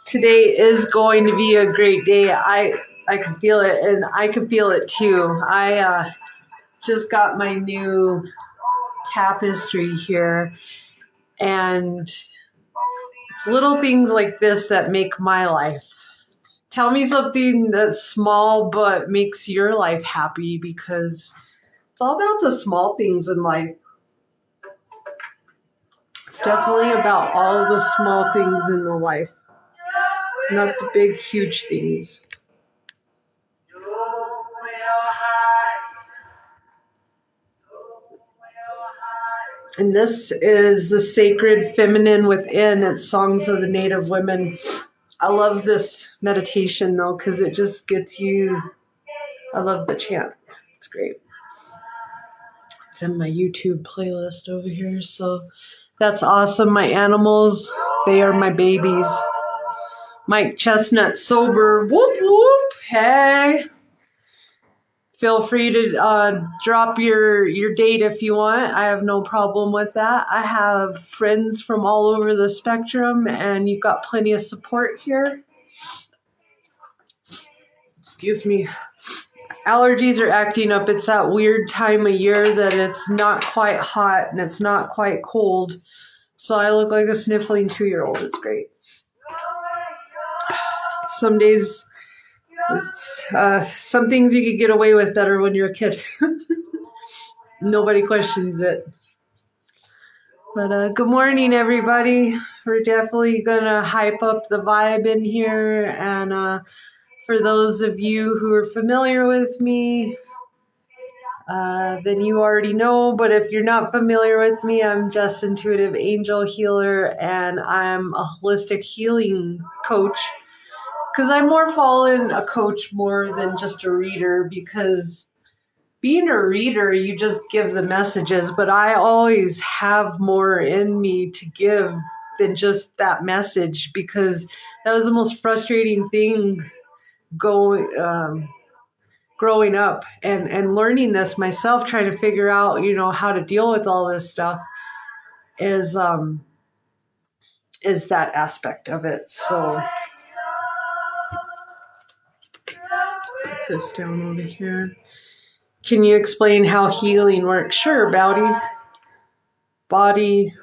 Today is going to be a great day. I can feel it, and I can feel it too. I just got my new tapestry here, and it's little things like this that make my life. Tell me something that's small but makes your life happy, because it's all about the small things in life. It's definitely about all the small things in the life, not the big, huge things. And this is the sacred feminine within. It's songs of the Native women. I love this meditation though, because it just gets you. I love the chant. It's great. It's in my YouTube playlist over here. So that's awesome. My animals, they are my babies. Mike Chestnut sober. Whoop whoop. Hey. Feel free to drop your date if you want. I have no problem with that. I have friends from all over the spectrum, and you've got plenty of support here. Excuse me. Allergies are acting up. It's that weird time of year that it's not quite hot and it's not quite cold. So I look like a sniffling 2-year-old. It's great. Some days, it's some things you could get away with better when you're a kid. Nobody questions it. But good morning, everybody. We're definitely going to hype up the vibe in here. And for those of you who are familiar with me, then you already know. But if you're not familiar with me, I'm Jess, Intuitive Angel Healer, and I'm a holistic healing coach. Because I'm more fallen a coach more than just a reader, because being a reader, you just give the messages, but I always have more in me to give than just that message, because that was the most frustrating thing growing up and learning this myself, trying to figure out, how to deal with all this stuff is that aspect of it. So put this down over here. Can you explain how healing works? Sure, Body.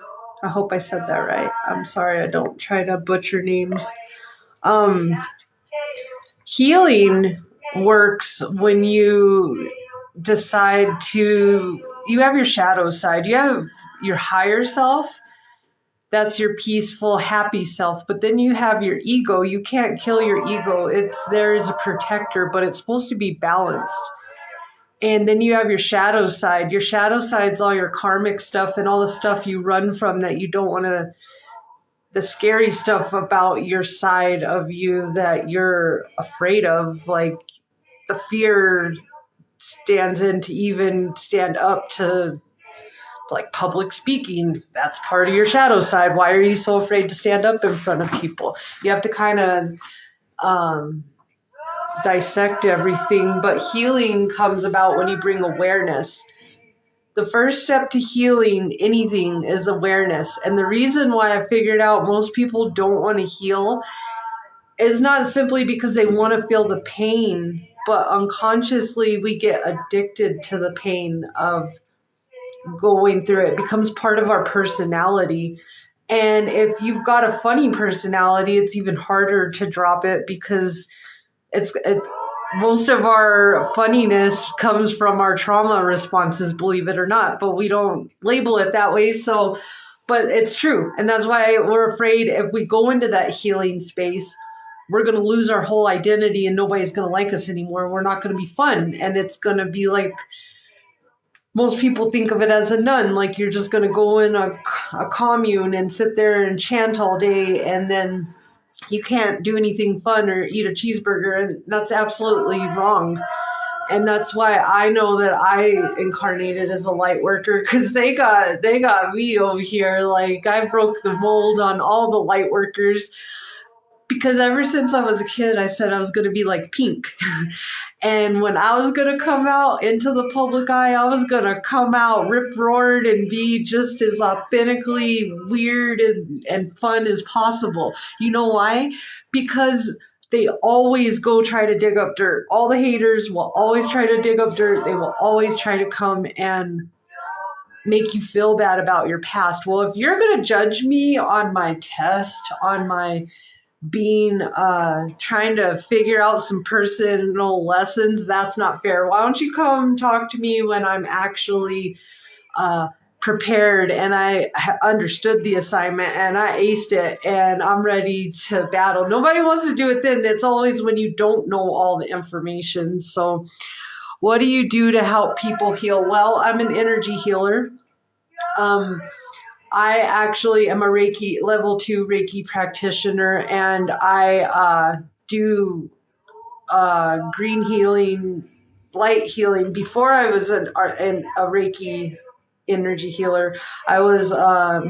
I hope I said that right. I'm sorry, I don't try to butcher names. Healing works when you decide you have your shadow side. You have your higher self. That's your peaceful, happy self. But then you have your ego. You can't kill your ego. It's there as a protector, but it's supposed to be balanced. And then you have your shadow side. Your shadow side's all your karmic stuff and all the stuff you run from that you don't want to, the scary stuff about your side of you that you're afraid of. Like the fear stands in to even stand up to like public speaking. That's part of your shadow side. Why are you so afraid to stand up in front of people? You have to kind of dissect everything, but healing comes about when you bring awareness. The first step to healing anything is awareness. And the reason why I figured out most people don't want to heal is not simply because they want to feel the pain, but unconsciously we get addicted to the pain of going through it. It becomes part of our personality. And if you've got a funny personality, it's even harder to drop it, because it's most of our funniness comes from our trauma responses, believe it or not, but we don't label it that way. So, but it's true. And that's why we're afraid if we go into that healing space, we're going to lose our whole identity and nobody's going to like us anymore. We're not going to be fun. And it's going to be like, most people think of it as a nun, like you're just going to go in a commune and sit there and chant all day, and then you can't do anything fun or eat a cheeseburger. And that's absolutely wrong. And that's why I know that I incarnated as a light worker, because they got me over here. Like I broke the mold on all the light workers, because ever since I was a kid, I said I was going to be like Pink. And when I was going to come out into the public eye, I was going to come out rip-roared and be just as authentically weird and fun as possible. You know why? Because they always go try to dig up dirt. All the haters will always try to dig up dirt. They will always try to come and make you feel bad about your past. Well, if you're going to judge me on my test, on my being trying to figure out some personal lessons, that's not fair. Why don't you come talk to me when I'm actually prepared and I understood the assignment and I aced it and I'm ready to battle? Nobody wants to do it then. It's always when you don't know all the information. So what do you do to help people heal? Well, I'm an energy healer. I actually am a Reiki level 2 Reiki practitioner, and I do green healing, light healing. Before I was a Reiki energy healer, I was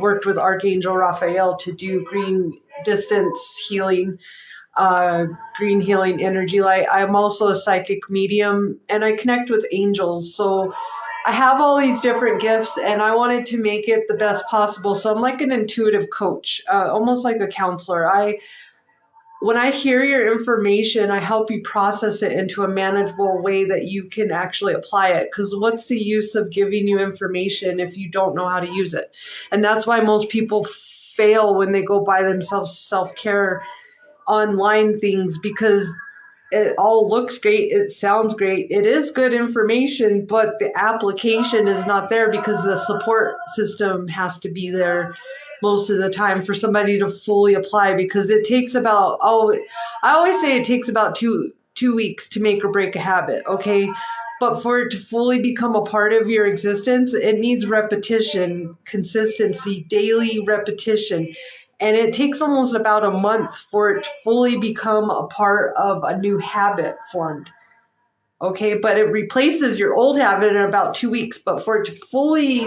worked with Archangel Raphael to do green distance healing, green healing energy light. I'm also a psychic medium, and I connect with angels. So I have all these different gifts and I wanted to make it the best possible. So I'm like an intuitive coach, almost like a counselor. When I hear your information, I help you process it into a manageable way that you can actually apply it. Because what's the use of giving you information if you don't know how to use it? And that's why most people fail when they go buy themselves self-care online things, because it all looks great. It sounds great. It is good information, but the application is not there because the support system has to be there most of the time for somebody to fully apply, because it takes about, I always say it takes about two weeks to make or break a habit. Okay. But for it to fully become a part of your existence, it needs repetition, consistency, daily repetition. And it takes almost about a month for it to fully become a part of a new habit formed. Okay, but it replaces your old habit in about 2 weeks. But for it to fully,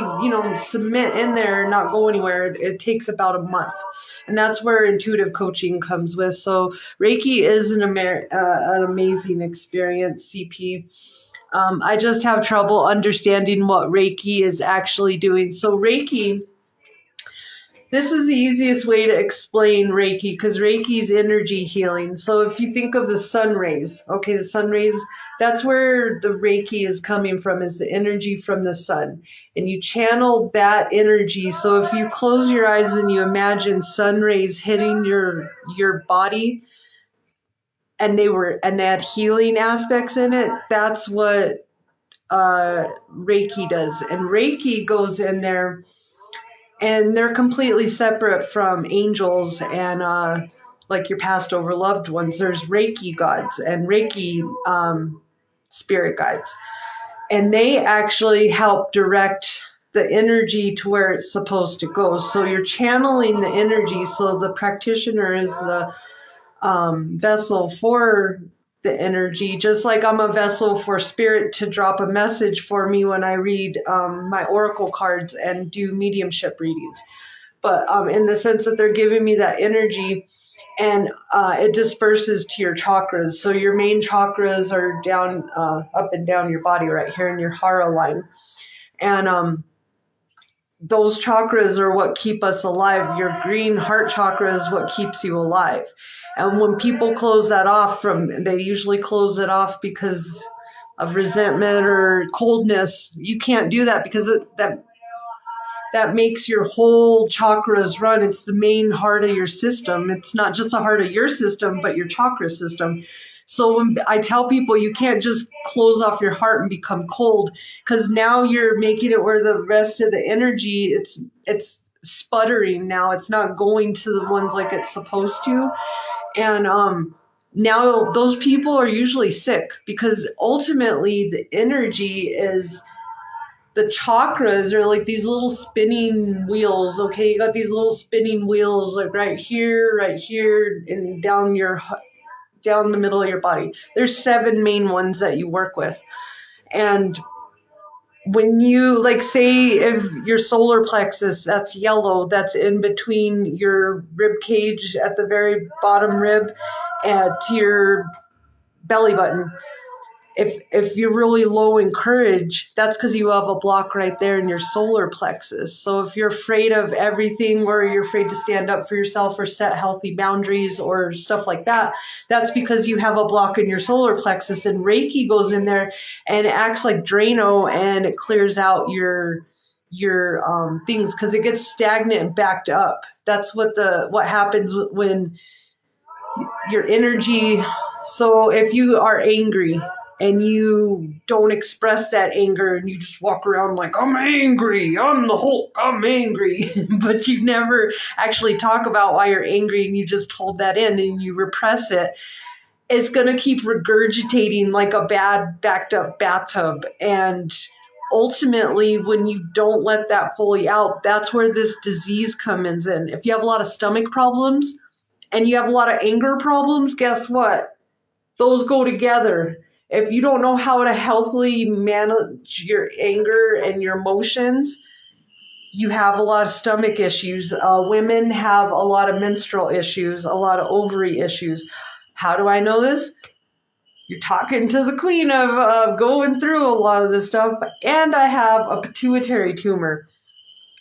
cement in there and not go anywhere, it takes about a month. And that's where intuitive coaching comes with. So Reiki is an amazing experience, CP. I just have trouble understanding what Reiki is actually doing. So Reiki, this is the easiest way to explain Reiki, because Reiki is energy healing. So if you think of the sun rays, okay, the sun rays, that's where the Reiki is coming from, is the energy from the sun. And you channel that energy. So if you close your eyes and you imagine sun rays hitting your body, and they had healing aspects in it, that's what Reiki does. And Reiki goes in there, and they're completely separate from angels and like your passed over loved ones. There's Reiki gods and Reiki spirit guides. And they actually help direct the energy to where it's supposed to go. So you're channeling the energy. So the practitioner is the vessel for the energy, just like I'm a vessel for spirit to drop a message for me when I read my oracle cards and do mediumship readings. But in the sense that they're giving me that energy, and it disperses to your chakras. So your main chakras are down, up and down your body, right here in your hara line. And those chakras are what keep us alive. Your green heart chakra is what keeps you alive. And when people close that off they usually close it off because of resentment or coldness. You can't do that, because that makes your whole chakras run. It's the main heart of your system. It's not just the heart of your system, but your chakra system. So when I tell people you can't just close off your heart and become cold, because now you're making it where the rest of the energy, it's sputtering now. It's not going to the ones like it's supposed to. And now those people are usually sick, because ultimately the energy is, the chakras are like these little spinning wheels. Okay, you got these little spinning wheels like right here, and down the middle of your body. There's 7 main ones that you work with. And when you, like, say if your solar plexus, that's yellow, that's in between your rib cage at the very bottom rib and to your belly button. if you're really low in courage, that's because you have a block right there in your solar plexus. So if you're afraid of everything, or you're afraid to stand up for yourself or set healthy boundaries or stuff like that, that's because you have a block in your solar plexus. And Reiki goes in there and it acts like Drano, and it clears out your things, because it gets stagnant and backed up. That's what happens when your energy. So if you are angry and you don't express that anger, and you just walk around like, I'm angry, I'm the Hulk, I'm angry, but you never actually talk about why you're angry, and you just hold that in and you repress it, it's going to keep regurgitating like a bad backed up bathtub. And ultimately, when you don't let that fully out, that's where this disease comes in. If you have a lot of stomach problems and you have a lot of anger problems, guess what? Those go together. If you don't know how to healthily manage your anger and your emotions, you have a lot of stomach issues. Women have a lot of menstrual issues, a lot of ovary issues. How do I know this? You're talking to the queen of going through a lot of this stuff. And I have a pituitary tumor,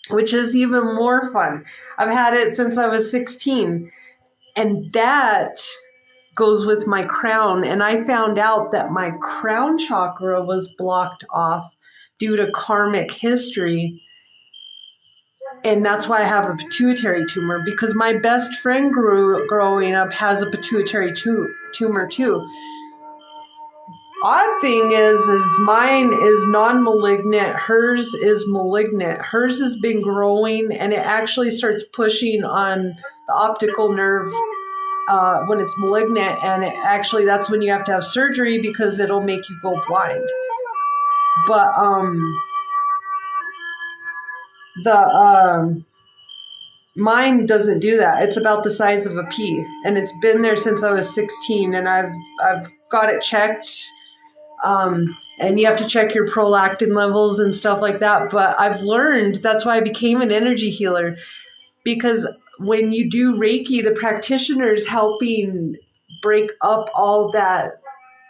which is even more fun. I've had it since I was 16. And that goes with my crown. And I found out that my crown chakra was blocked off due to karmic history. And that's why I have a pituitary tumor, because my best friend growing up has a pituitary tumor too. Odd thing is mine is non-malignant, hers is malignant. Hers has been growing, and it actually starts pushing on the optical nerve when it's malignant, and that's when you have to have surgery, because it'll make you go blind. But mine doesn't do that. It's about the size of a pea, and it's been there since I was 16, and I've got it checked. And you have to check your prolactin levels and stuff like that. But I've learned, that's why I became an energy healer, because when you do Reiki, the practitioner's helping break up all that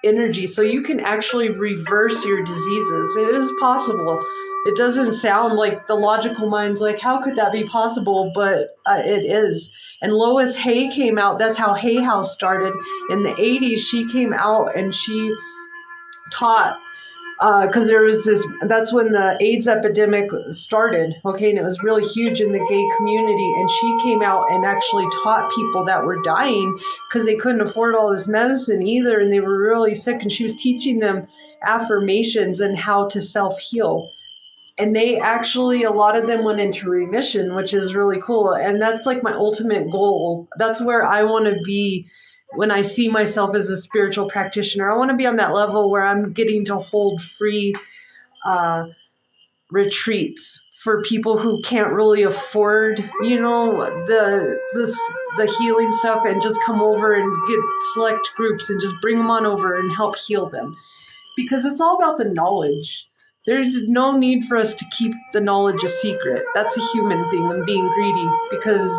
energy, so you can actually reverse your diseases. It is possible. It doesn't sound like, the logical mind's like, how could that be possible? But it is. And Lois Hay came out. That's how Hay House started in the 80s. She came out and she taught, because there was that's when the AIDS epidemic started, okay, and it was really huge in the gay community, and she came out and actually taught people that were dying because they couldn't afford all this medicine either, and they were really sick, and she was teaching them affirmations and how to self-heal. And they actually, a lot of them went into remission, which is really cool. And that's like my ultimate goal. That's where I want to be when I see myself as a spiritual practitioner. I want to be on that level where I'm getting to hold free retreats for people who can't really afford, the healing stuff, and just come over and get select groups and just bring them on over and help heal them. Because it's all about the knowledge. There's no need for us to keep the knowledge a secret. That's a human thing, and being greedy, because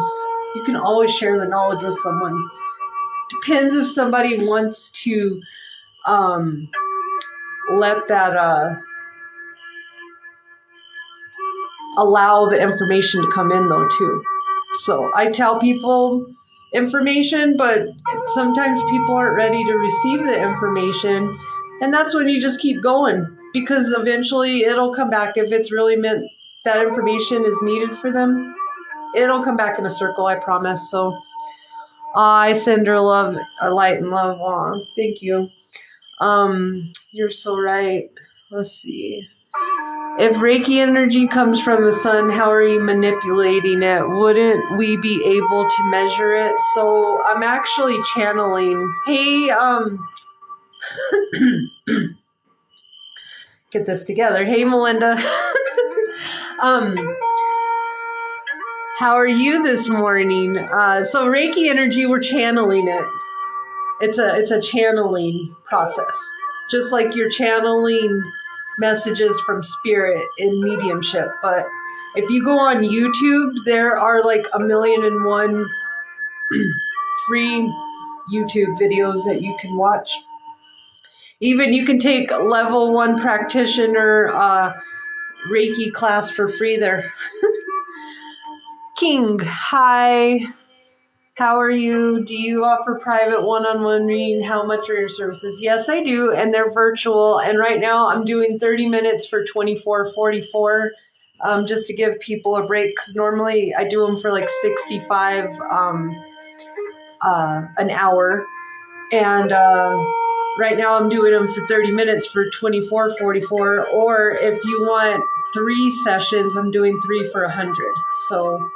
you can always share the knowledge with someone. Depends if somebody wants to let that allow the information to come in, though, too. So I tell people information, but sometimes people aren't ready to receive the information, and that's when you just keep going, because eventually it'll come back. If it's really meant, that information is needed for them, it'll come back in a circle, I promise. So I send her love, light and love on. Thank you. You're so right. Let's see. If Reiki energy comes from the sun, how are you manipulating it? Wouldn't we be able to measure it? So I'm actually channeling. Hey, get this together. Hey, Melinda. How are you this morning? So Reiki energy, we're channeling it. It's a channeling process, just like you're channeling messages from spirit in mediumship. But if you go on YouTube, there are like 1,000,001 free YouTube videos that you can watch. Even you can take level 1 practitioner Reiki class for free there. King, hi. How are you? Do you offer private one-on-one reading? How much are your services? Yes, I do, and they're virtual. And right now I'm doing 30 minutes for $24.44, just to give people a break. Because normally I do them for like 65 an hour. And right now I'm doing them for 30 minutes for $24.44. Or if you want 3 sessions, I'm doing 3 for $100. So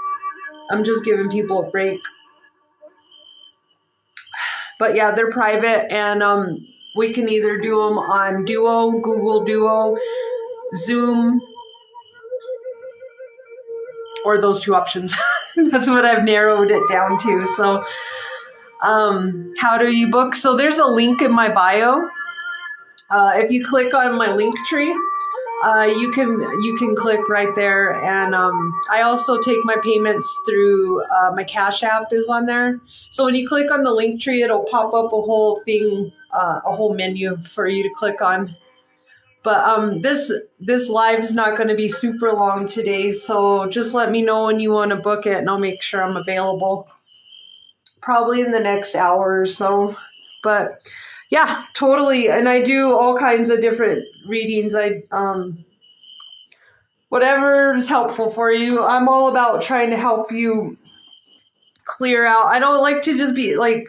I'm just giving people a break. But yeah, they're private, and we can either do them on Duo, Google Duo, Zoom, or those 2 options. That's what I've narrowed it down to. So how do you book? So there's a link in my bio. If you click on my link tree, you can click right there, and I also take my payments through my Cash App is on there. So when you click on the link tree, it'll pop up a whole thing, a whole menu for you to click on. But this live's not going to be super long today, so just let me know when you want to book it, and I'll make sure I'm available. Probably in the next hour or so. But yeah, totally. And I do all kinds of different readings. Whatever is helpful for you. I'm all about trying to help you clear out. I don't like to just be like,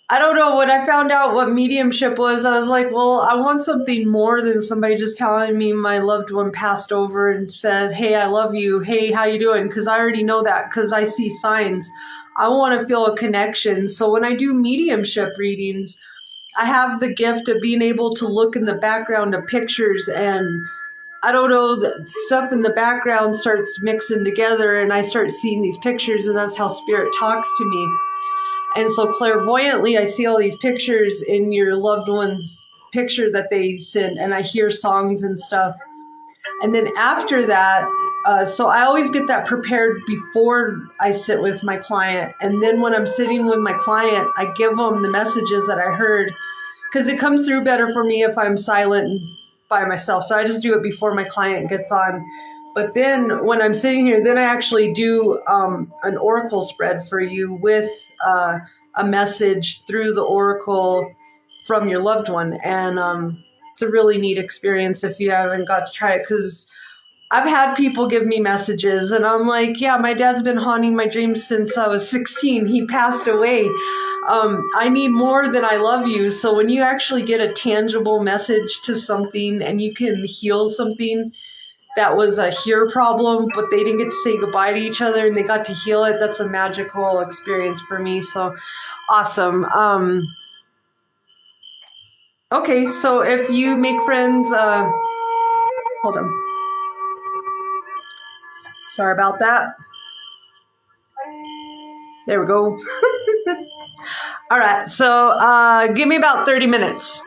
I don't know, when I found out what mediumship was, I was like, well, I want something more than somebody just telling me my loved one passed over and said, hey, I love you. Hey, how you doing? Because I already know that because I see signs. I want to feel a connection. So when I do mediumship readings, I have the gift of being able to look in the background of pictures, and I don't know, the stuff in the background starts mixing together, and I start seeing these pictures, and that's how spirit talks to me. And so clairvoyantly, I see all these pictures in your loved one's picture that they sent, and I hear songs and stuff. And then after that, so I always get that prepared before I sit with my client. And then when I'm sitting with my client, I give them the messages that I heard, because it comes through better for me if I'm silent and by myself. So I just do it before my client gets on. But then when I'm sitting here, then I actually do an oracle spread for you with a message through the oracle from your loved one. And it's a really neat experience if you haven't got to try it, because I've had people give me messages and I'm like, yeah, my dad's been haunting my dreams since I was 16. He passed away. I need more than I love you. So when you actually get a tangible message to something and you can heal something that was a hear problem, but they didn't get to say goodbye to each other and they got to heal it, that's a magical experience for me. So awesome. Okay, so if you make friends, hold on. Sorry about that. There we go. All right, so give me about 30 minutes.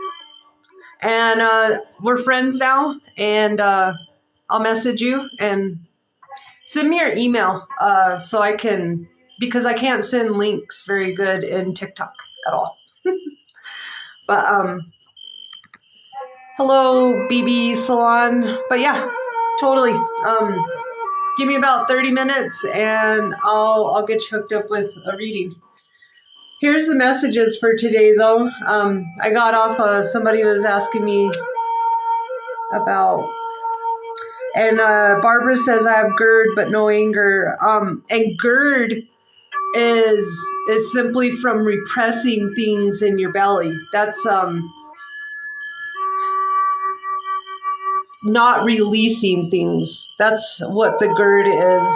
And we're friends now, and I'll message you and send me your email so I can, because I can't send links very good in TikTok at all. But hello, BB Salon. But yeah, totally. Give me about 30 minutes and I'll get you hooked up with a reading. Here's the messages for today, though. I got off somebody was asking me about, and Barbara says I have GERD but no anger. And GERD is simply from repressing things in your belly. That's not releasing things. That's what the GERD is.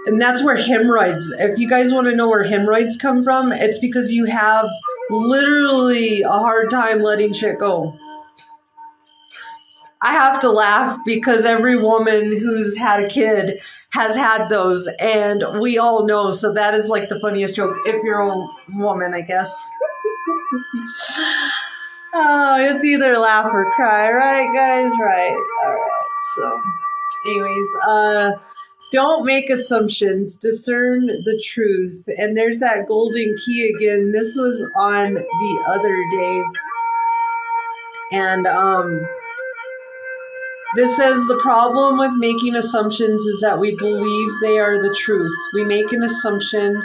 And that's where hemorrhoids, if you guys want to know where hemorrhoids come from, it's because you have literally a hard time letting shit go. I have to laugh because every woman who's had a kid has had those, and we all know. So that is like the funniest joke if you're a woman, I guess. Oh, it's either laugh or cry, right, guys? Right. All right. So, anyways, Don't make assumptions, discern the truth. And there's that golden key again. This was on the other day. And this says the problem with making assumptions is that we believe they are the truth. We make an assumption,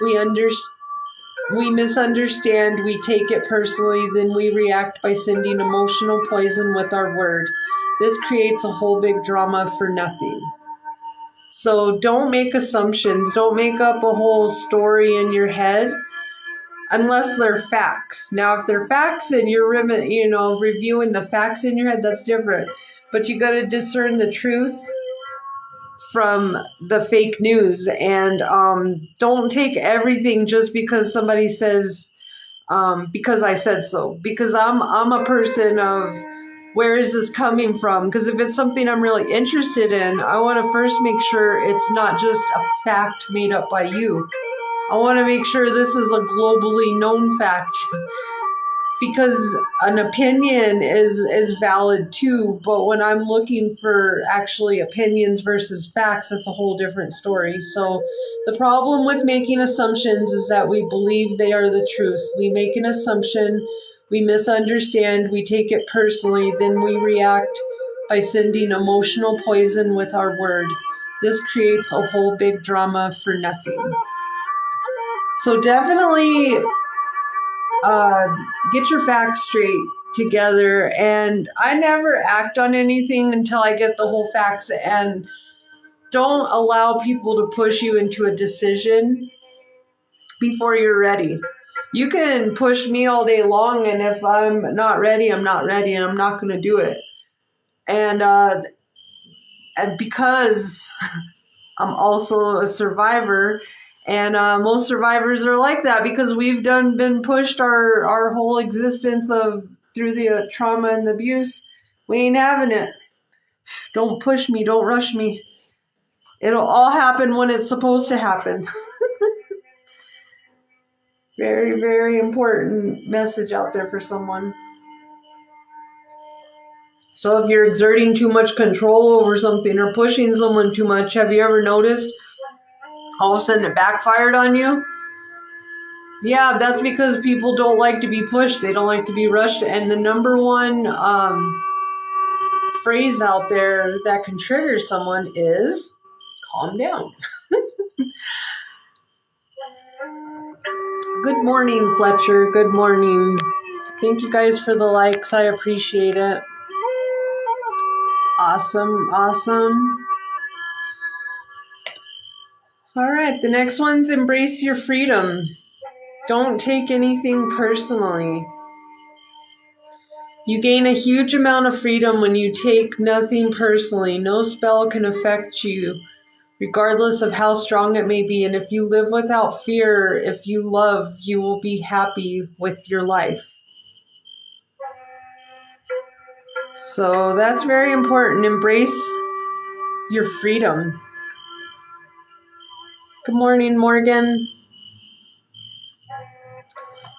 we misunderstand, we take it personally, then we react by sending emotional poison with our word. This creates a whole big drama for nothing. So don't make assumptions. Don't make up a whole story in your head unless they're facts. Now, if they're facts and you're reviewing the facts in your head, that's different. But you got to discern the truth from the fake news, and don't take everything just because somebody says because I said so. Because I'm a person of where is this coming from? Because if it's something I'm really interested in, I want to first make sure it's not just a fact made up by you. I want to make sure this is a globally known fact. Because an opinion is valid too, but when I'm looking for actually opinions versus facts, it's a whole different story. So the problem with making assumptions is that we believe they are the truth. We make an assumption, we misunderstand, we take it personally, then we react by sending emotional poison with our word. This creates a whole big drama for nothing. So definitely get your facts straight together. And I never act on anything until I get the whole facts, and don't allow people to push you into a decision before you're ready. You can push me all day long, and if I'm not ready, I'm not ready, and I'm not going to do it. And because I'm also a survivor, and most survivors are like that because we've been pushed our whole existence of through the trauma and abuse. We ain't having it. Don't push me. Don't rush me. It'll all happen when it's supposed to happen. Very, very important message out there for someone. So if you're exerting too much control over something or pushing someone too much, have you ever noticed all of a sudden it backfired on you? Yeah, that's because people don't like to be pushed. They don't like to be rushed. And the number one phrase out there that can trigger someone is calm down. Good morning, Fletcher. Good morning. Thank you guys for the likes. I appreciate it. Awesome, awesome. All right, the next one's embrace your freedom. Don't take anything personally. You gain a huge amount of freedom when you take nothing personally. No spell can affect you, regardless of how strong it may be. And if you live without fear, if you love, you will be happy with your life. So that's very important. Embrace your freedom. Good morning, Morgan.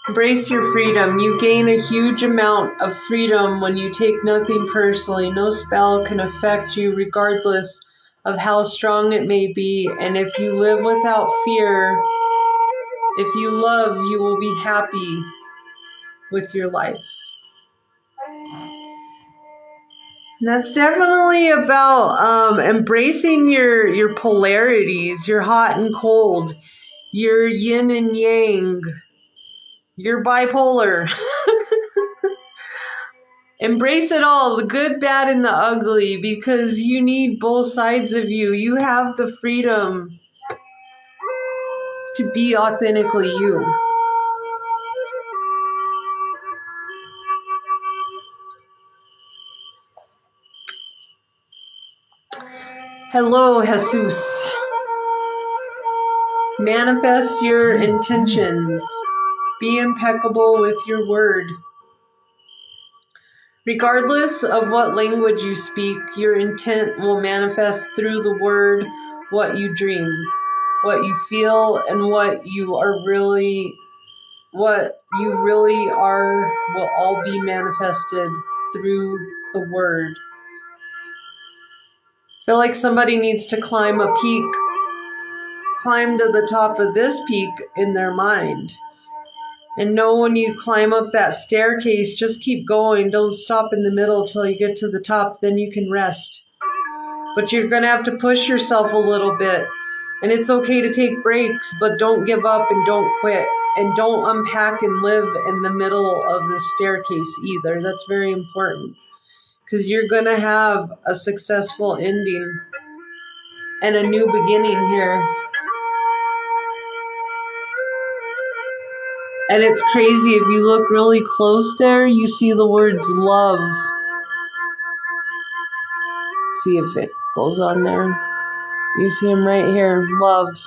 Embrace your freedom. You gain a huge amount of freedom when you take nothing personally. No spell can affect you, regardless of how strong it may be. And if you live without fear, if you love, you will be happy with your life. And that's definitely about embracing your polarities, your hot and cold, your yin and yang, your bipolar. Embrace it all, the good, bad, and the ugly, because you need both sides of you. You have the freedom to be authentically you. Hello, Jesus. Manifest your intentions. Be impeccable with your word. Regardless of what language you speak, your intent will manifest through the word, what you dream, what you feel, and what you really are will all be manifested through the word. feel like somebody needs to climb a peak, climb to the top of this peak in their mind. And know when you climb up that staircase, just keep going. Don't stop in the middle till you get to the top. Then you can rest. But you're going to have to push yourself a little bit. And it's okay to take breaks, but don't give up and don't quit. And don't unpack and live in the middle of the staircase either. That's very important. Because you're going to have a successful ending and a new beginning here. And it's crazy, if you look really close there, you see the words love. See if it goes on there. You see them right here, love.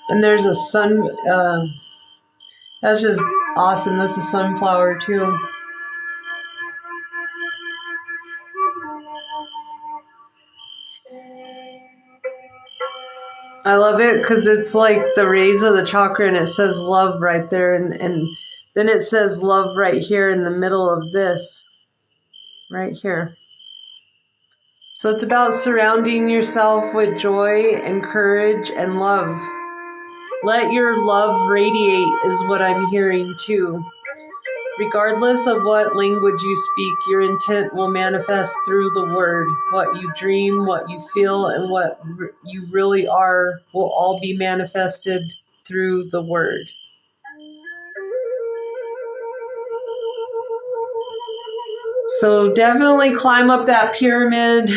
And there's a sun, that's just awesome. That's a sunflower too. I love it because it's like the rays of the chakra and it says love right there. And then it says love right here in the middle of this. Right here. So it's about surrounding yourself with joy and courage and love. Let your love radiate is what I'm hearing too. Regardless of what language you speak, your intent will manifest through the word. What you dream, what you feel, and what you really are will all be manifested through the word. So definitely climb up that pyramid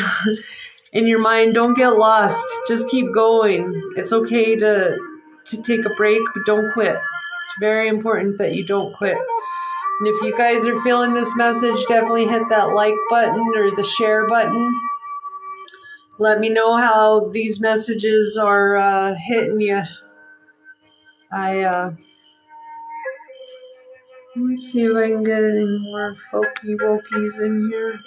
in your mind. Don't get lost. Just keep going. It's okay to take a break, but don't quit. It's very important that you don't quit. And if you guys are feeling this message, definitely hit that like button or the share button. Let me know how these messages are hitting you. Let's see if I can get any more folky wokies in here.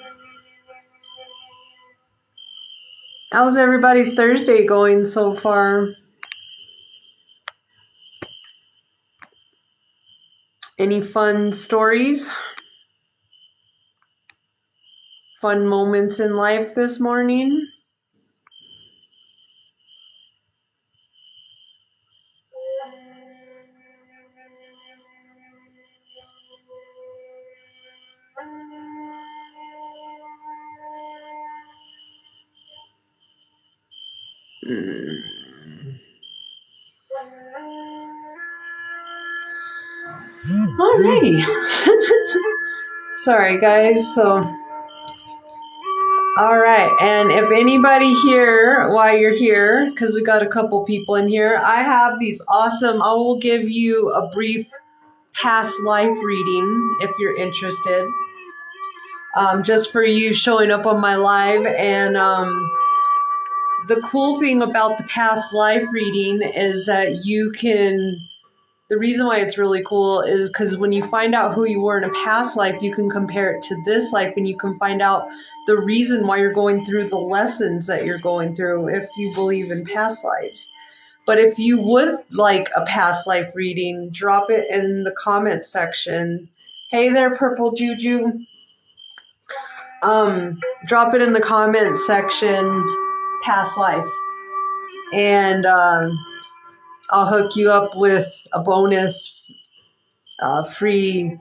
How's everybody's Thursday going so far? Any fun stories? Fun moments in life this morning? Alrighty. Sorry guys, so alright, and if anybody here, while you're here, because we got a couple people in here, I have these awesome, I will give you a brief past life reading if you're interested. Just for you showing up on my live. And the cool thing about the past life reading is that you can, the reason why it's really cool is because when you find out who you were in a past life, you can compare it to this life and you can find out the reason why you're going through the lessons that you're going through if you believe in past lives. But if you would like a past life reading, drop it in the comment section. Hey there, Purple Juju. Drop it in the comment section, past life. And I'll hook you up with a bonus free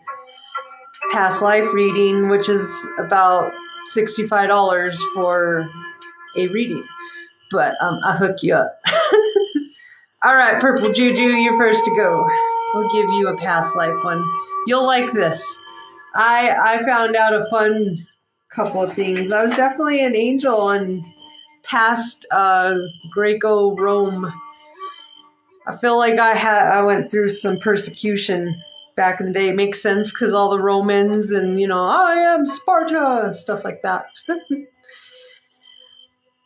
past life reading, which is about $65 for a reading. But I'll hook you up. All right, Purple Juju, you're first to go. We'll give you a past life one. You'll like this. I found out a fun couple of things. I was definitely an angel in past Greco-Rome. I feel like I went through some persecution back in the day. It makes sense because all the Romans and, I am Sparta and stuff like that.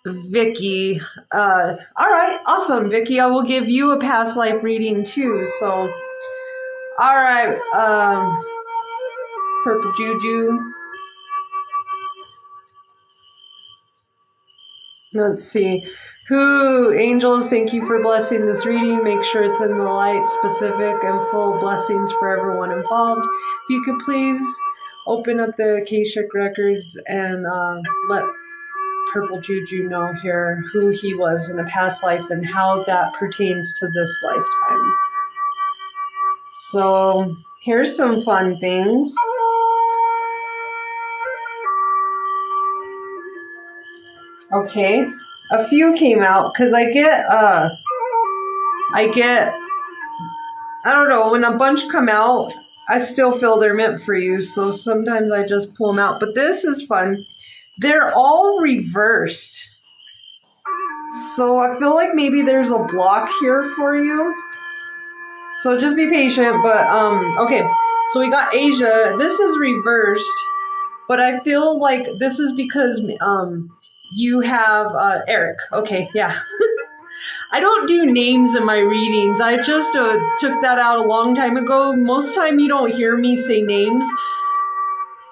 Vicky. All right, awesome, Vicky. I will give you a past life reading too. So, all right, Purple Juju. Let's see. Angels, thank you for blessing this reading. Make sure it's in the light, specific, and full blessings for everyone involved. If you could please open up the Akashic records and let Purple Juju know here who he was in a past life and how that pertains to this lifetime. So here's some fun things. Okay, a few came out because I don't know, when a bunch come out, I still feel they're meant for you. So sometimes I just pull them out. But this is fun. They're all reversed. So I feel like maybe there's a block here for you. So just be patient. But okay. So we got Asia. This is reversed. But I feel like this is because you have Eric. Okay, yeah. I don't do names in my readings. I just took that out a long time ago. Most time you don't hear me say names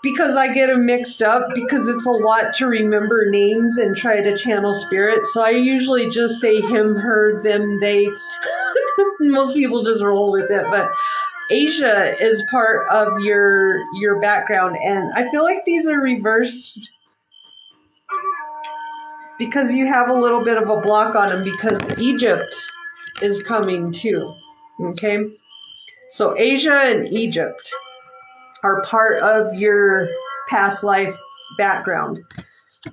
because I get them mixed up because it's a lot to remember names and try to channel spirit. So I usually just say him, her, them, they. Most people just roll with it. But Asia is part of your background. And I feel like these are reversed because you have a little bit of a block on them because Egypt is coming too. Okay, so Asia and Egypt are part of your past life background.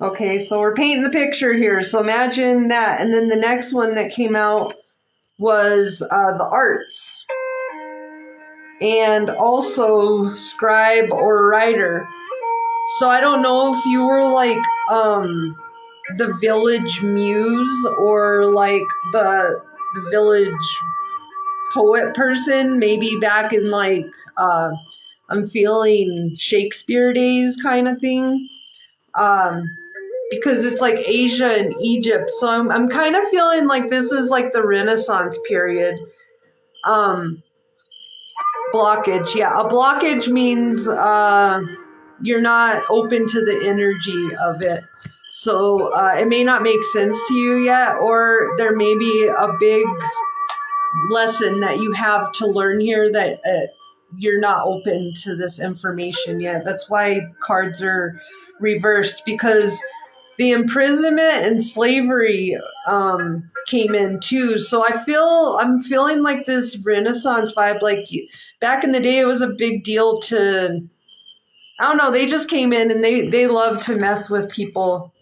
Okay, so we're painting the picture here. So imagine that. And then the next one that came out was the arts and also scribe or writer. So I don't know if you were like the village muse or like the village poet person, maybe back in like I'm feeling Shakespeare days kind of thing, because it's like Asia and Egypt, so I'm kind of feeling like this is like the Renaissance period. Blockage, yeah, a blockage means you're not open to the energy of it. So it may not make sense to you yet, or there may be a big lesson that you have to learn here that you're not open to this information yet. That's why cards are reversed, because the imprisonment and slavery came in too. So I'm feeling like this Renaissance vibe. Like back in the day, it was a big deal to, I don't know, they just came in and they love to mess with people.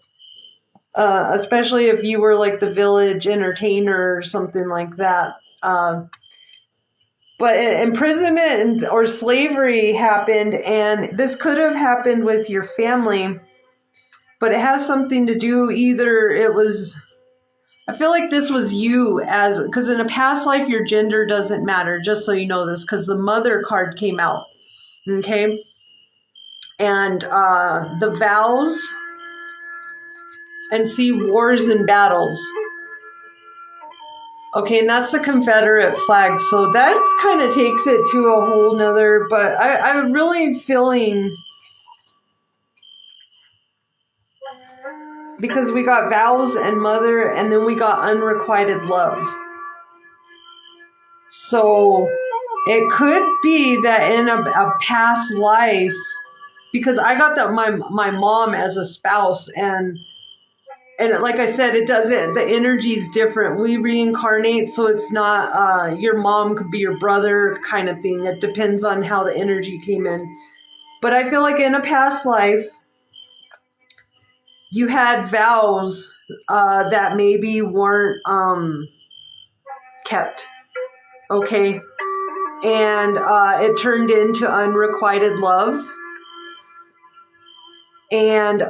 Especially if you were like the village entertainer or something like that. But imprisonment or slavery happened, and this could have happened with your family, but it has something to do, either it was, I feel like this was you as, because in a past life, your gender doesn't matter, just so you know this, because the mother card came out, okay? And the vows, and see wars and battles. Okay, and that's the Confederate flag. So that kind of takes it to a whole nother, but I'm really feeling, because we got vows and mother, and then we got unrequited love. So it could be that in a past life, because I got that my mom as a spouse, and like I said, it doesn't, the energy's different. We reincarnate, so it's not your mom could be your brother kind of thing. It depends on how the energy came in. But I feel like in a past life, you had vows that maybe weren't kept. Okay. And it turned into unrequited love. And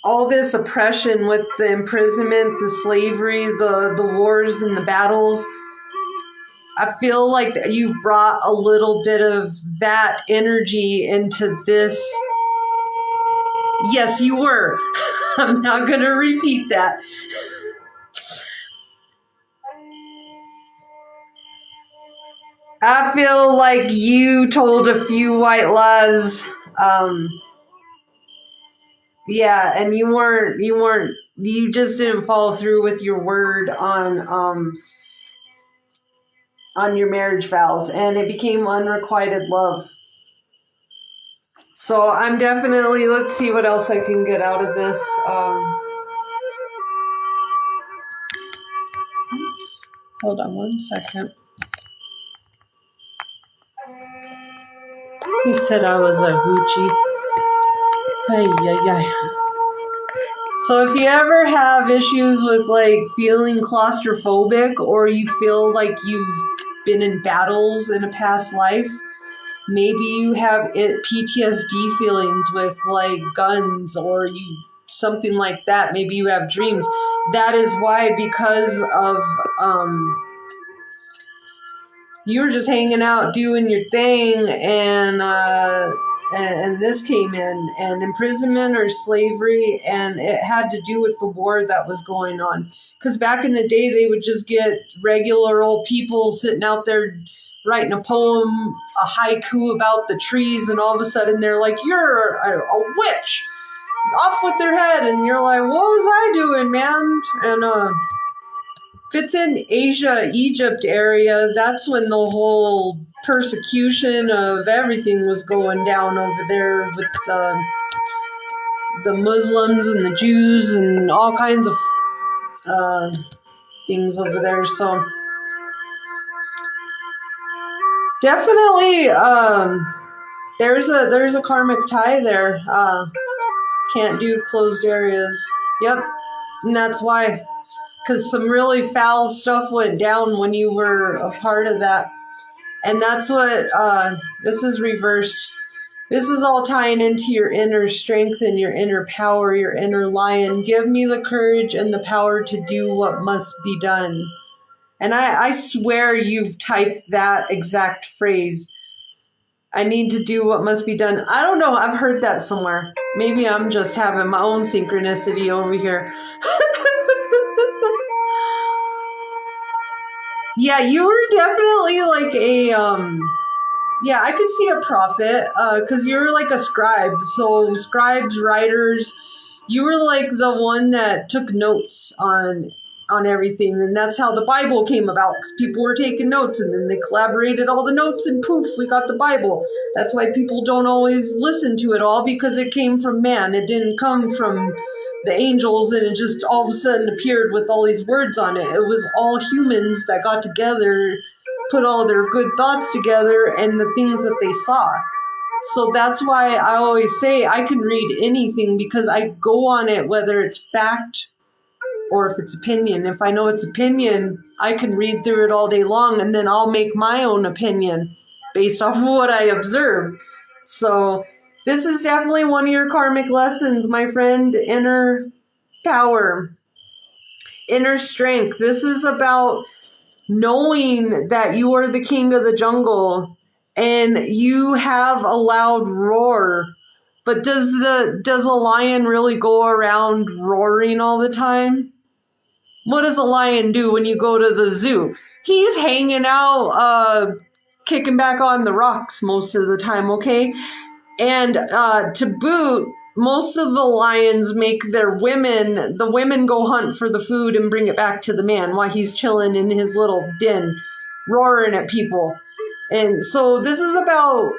all this oppression with the imprisonment, the slavery, the wars and the battles, I feel like you brought a little bit of that energy into this. Yes, you were. I'm not going to repeat that. I feel like you told a few white lies. Yeah, and you just didn't follow through with your word on your marriage vows, and it became unrequited love. So I'm definitely, let's see what else I can get out of this. Oops. Hold on one second. He said I was a hoochie. Ay, ay, ay. So if you ever have issues with like feeling claustrophobic, or you feel like you've been in battles in a past life, maybe you have PTSD feelings with like guns, or something like that. Maybe you have dreams. That is why, because of you were just hanging out doing your thing, and this came in, and imprisonment or slavery, and it had to do with the war that was going on. Because back in the day, they would just get regular old people sitting out there writing a poem, a haiku about the trees, and all of a sudden they're like, "You're a witch, off with their head," and you're like, "What was I doing, man?" And if it's in Asia, Egypt area, that's when the whole persecution of everything was going down over there with the Muslims and the Jews and all kinds of things over there. So definitely, there's a karmic tie there. Can't do closed areas. Yep, and that's why, because some really foul stuff went down when you were a part of that. And that's what, this is reversed. This is all tying into your inner strength and your inner power, your inner lion. Give me the courage and the power to do what must be done. And I swear you've typed that exact phrase. I need to do what must be done. I don't know. I've heard that somewhere. Maybe I'm just having my own synchronicity over here. Yeah, you were definitely like yeah, I could see a prophet, because you're like a scribe. So scribes, writers, you were like the one that took notes on everything, and that's how the Bible came about. Because people were taking notes, and then they collaborated all the notes, and poof, we got the Bible. That's why people don't always listen to it all, because it came from man. It didn't come from the angels, and it just all of a sudden appeared with all these words on it. It was all humans that got together, put all their good thoughts together and the things that they saw. So that's why I always say I can read anything, because I go on it, whether it's fact or if it's opinion. If I know it's opinion, I can read through it all day long, and then I'll make my own opinion based off of what I observe. So this is definitely one of your karmic lessons, my friend. Inner power, inner strength. This is about knowing that you are the king of the jungle and you have a loud roar. But does a lion really go around roaring all the time? What does a lion do when you go to the zoo? He's hanging out, kicking back on the rocks most of the time, okay? And to boot, most of the lions make the women go hunt for the food and bring it back to the man while he's chilling in his little den, roaring at people. And so this is about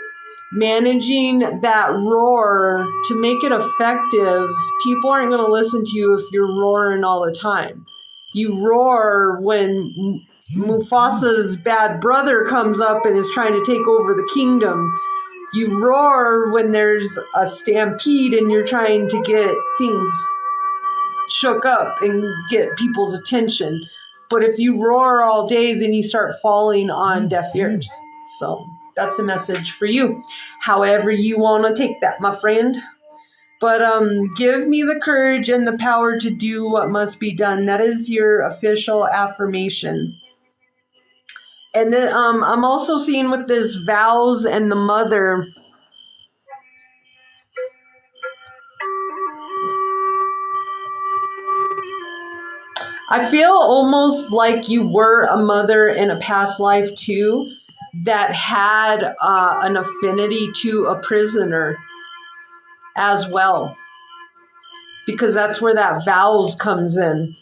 managing that roar to make it effective. People aren't going to listen to you if you're roaring all the time. You roar when Mufasa's bad brother comes up and is trying to take over the kingdom. You roar when there's a stampede and you're trying to get things shook up and get people's attention. But if you roar all day, then you start falling on deaf ears. So that's a message for you. However you want to take that, my friend. But give me the courage and the power to do what must be done. That is your official affirmation. And then I'm also seeing with this vows and the mother. I feel almost like you were a mother in a past life too, that had an affinity to a prisoner as well, because that's where that vows comes in,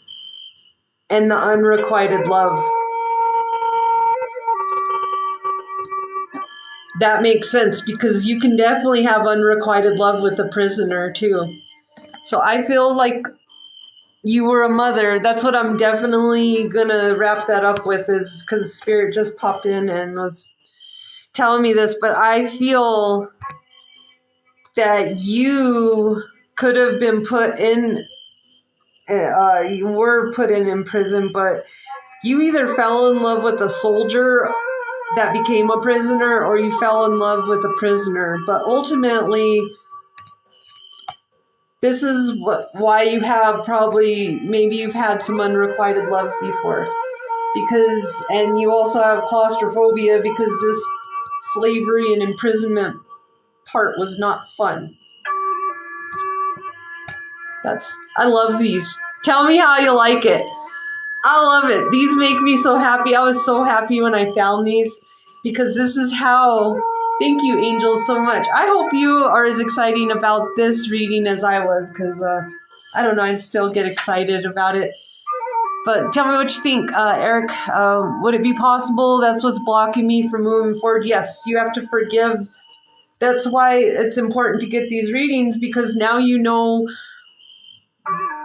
and the unrequited love. That makes sense, because you can definitely have unrequited love with a prisoner too. So I feel like you were a mother. That's what I'm definitely gonna wrap that up with, is because Spirit just popped in and was telling me this, but I feel that you could have been put in, you were put in prison, but you either fell in love with a soldier that became a prisoner, or you fell in love with a prisoner. But ultimately, this is why you have maybe you've had some unrequited love before. And you also have claustrophobia, because this slavery and imprisonment part was not fun. I love these. Tell me how you like it. I love it. These make me so happy. I was so happy when I found these, because this is how. Thank you, angels, so much. I hope you are as excited about this reading as I was, because I don't know, I still get excited about it. But tell me what you think, Eric. Would it be possible that's what's blocking me from moving forward? Yes, you have to forgive. That's why it's important to get these readings, because now you know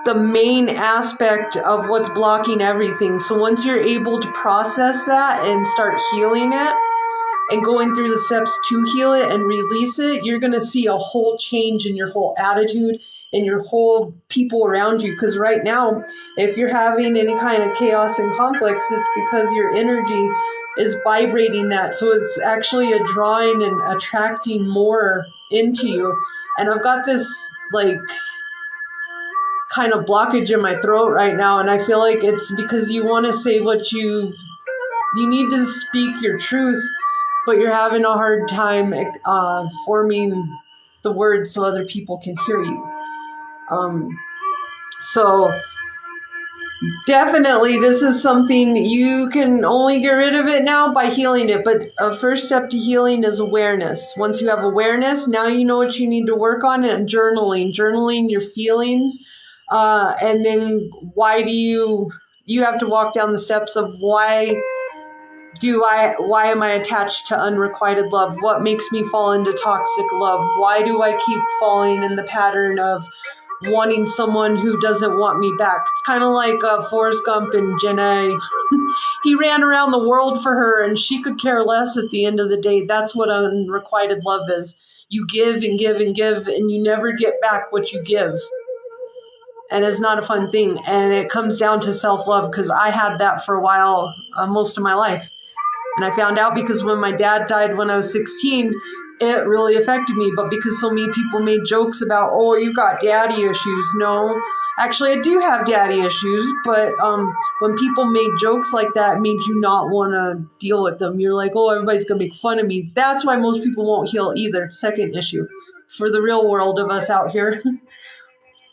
the main aspect of what's blocking everything. So once you're able to process that and start healing it and going through the steps to heal it and release it, you're going to see a whole change in your whole attitude and your whole people around you. Because right now, if you're having any kind of chaos and conflicts, it's because your energy is vibrating that. So it's actually a drawing and attracting more into you. And I've got this kind of blockage in my throat right now, and I feel like it's because you want to say what you need to speak your truth, but you're having a hard time forming the words so other people can hear you. So definitely this is something you can only get rid of it now by healing it. But a first step to healing is awareness. Once you have awareness, now you know what you need to work on, and journaling your feelings. And then why do you have to walk down the steps of why am I attached to unrequited love? What makes me fall into toxic love? Why do I keep falling in the pattern of wanting someone who doesn't want me back? It's kind of like Forrest Gump and Jenna. He ran around the world for her, and she could care less at the end of the day. That's what unrequited love is. You give and give and give, and you never get back what you give. And it's not a fun thing. And it comes down to self-love, because I had that for a while, most of my life. And I found out because when my dad died when I was 16, it really affected me. But because so many people made jokes about, oh, you got daddy issues. No, actually, I do have daddy issues. But when people made jokes like that, it made you not want to deal with them. You're like, oh, everybody's going to make fun of me. That's why most people won't heal either. Second issue for the real world of us out here.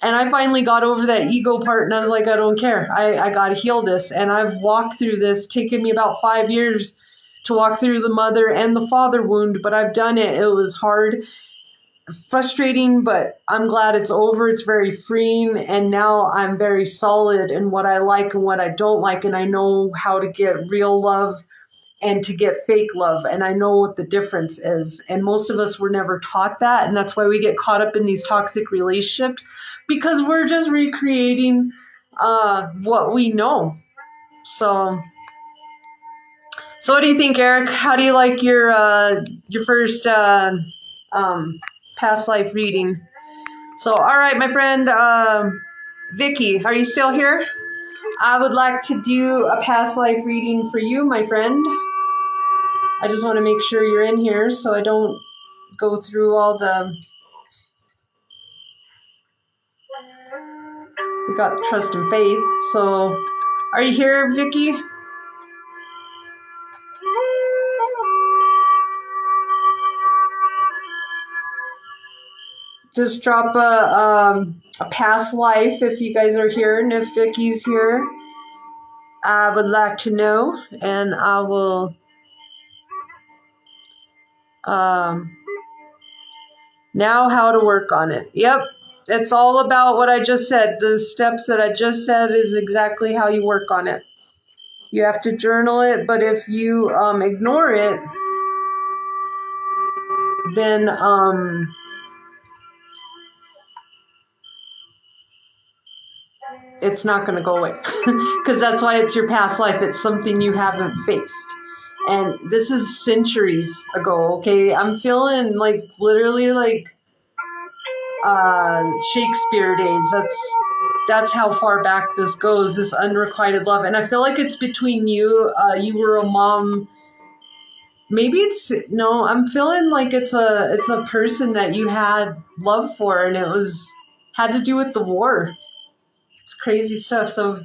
And I finally got over that ego part, and I was like, I don't care. I got to heal this. And I've walked through this, taken me about 5 years to walk through the mother and the father wound, but I've done it. It was hard, frustrating, but I'm glad it's over. It's very freeing. And now I'm very solid in what I like and what I don't like. And I know how to get real love and to get fake love. And I know what the difference is. And most of us were never taught that. And that's why we get caught up in these toxic relationships, because we're just recreating what we know. So what do you think, Eric? How do you like your first past life reading? So, all right, my friend Vicky, are you still here? I would like to do a past life reading for you, my friend. I just want to make sure you're in here so I don't go through all the... We got trust and faith. So, are you here, Vicky? Just drop a past life if you guys are here, and if Vicky's here, I would like to know, and I will now how to work on it. Yep, it's all about what I just said. The steps that I just said is exactly how you work on it. You have to journal it, but if you ignore it, then it's not going to go away. Because that's why it's your past life. It's something you haven't faced. And this is centuries ago, okay? I'm feeling like literally like Shakespeare days. That's how far back this goes, this unrequited love. And I feel like it's between you. You were a mom. Maybe I'm feeling like it's a person that you had love for, and had to do with the war. It's crazy stuff. So,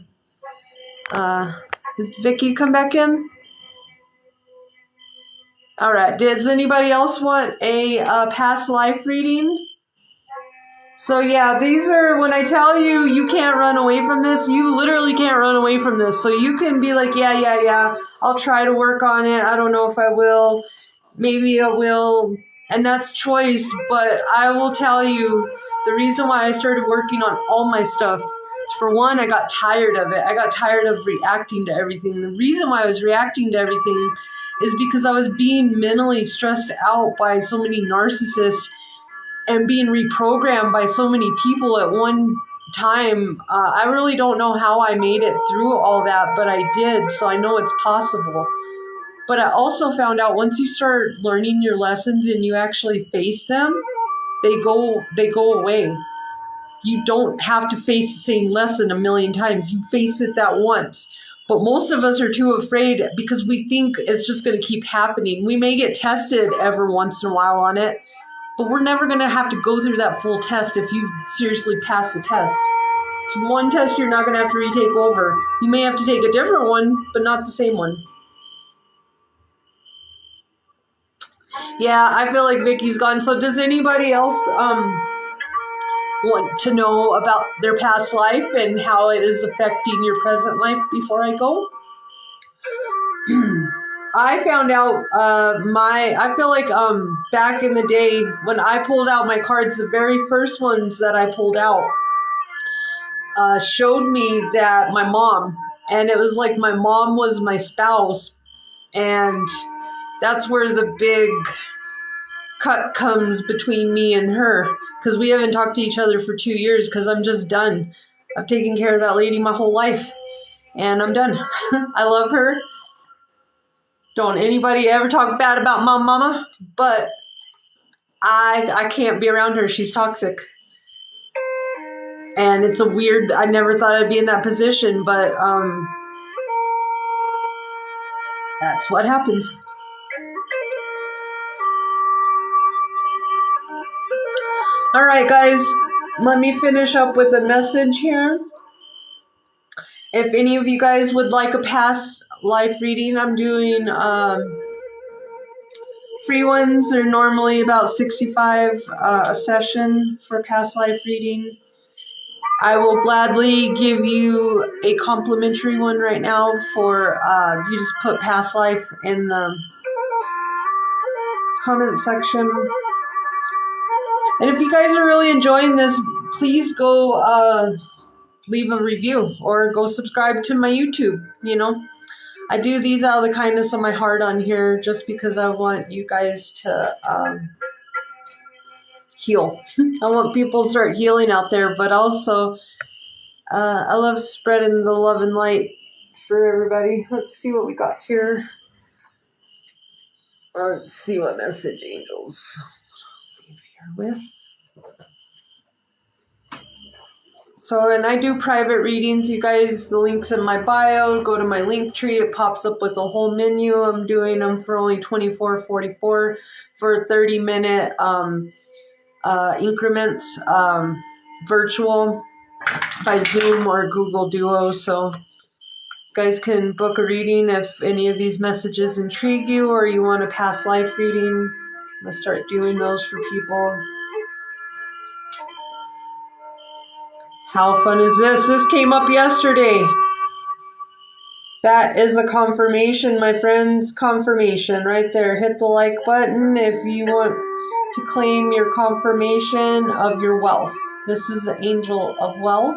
did Vicky come back in? All right. Does anybody else want a past life reading? So yeah, these are, when I tell you you can't run away from this, you literally can't run away from this. So you can be like, yeah, I'll try to work on it. I don't know if I will. Maybe I will. And that's choice. But I will tell you, the reason why I started working on all my stuff is, for one, I got tired of it. I got tired of reacting to everything. The reason why I was reacting to everything is because I was being mentally stressed out by so many narcissists and being reprogrammed by so many people at one time. I really don't know how I made it through all that, but I did, so I know it's possible. But I also found out, once you start learning your lessons and you actually face them, they go away. You don't have to face the same lesson a million times. You face it that once. But most of us are too afraid because we think it's just going to keep happening. We may get tested every once in a while on it, but we're never going to have to go through that full test if you seriously pass the test. It's one test you're not going to have to retake over. You may have to take a different one, but not the same one. Yeah, I feel like Vicky's gone. So does anybody else want to know about their past life and how it is affecting your present life before I go? I found out I feel like back in the day when I pulled out my cards, the very first ones that I pulled out showed me that my mom, and it was like my mom was my spouse, and that's where the big cut comes between me and her, because we haven't talked to each other for 2 years because I'm just done. I've taken care of that lady my whole life, and I'm done. I love her. Don't anybody ever talk bad about my mama, but I can't be around her. She's toxic. And it's a weird, I never thought I'd be in that position, but that's what happens. All right, guys, let me finish up with a message here. If any of you guys would like a past life reading, I'm doing free ones. They're normally about $65 a session for past life reading. I will gladly give you a complimentary one right now for, you just put past life in the comment section. And if you guys are really enjoying this, please go leave a review or go subscribe to my YouTube. I do these out of the kindness of my heart on here just because I want you guys to heal. I want people to start healing out there, but also I love spreading the love and light for everybody. Let's see what we got here. Let's see what message angels leave here with. So, and I do private readings, you guys. The link's in my bio. Go to my link tree. It pops up with a whole menu. I'm doing them for only $24.44 for 30-minute increments, virtual by Zoom or Google Duo. So you guys can book a reading if any of these messages intrigue you or you want a past life reading. I'm going to start doing those for people. How fun is this? This came up yesterday. That is a confirmation, my friends. Confirmation right there. Hit the like button if you want to claim your confirmation of your wealth. This is the angel of wealth.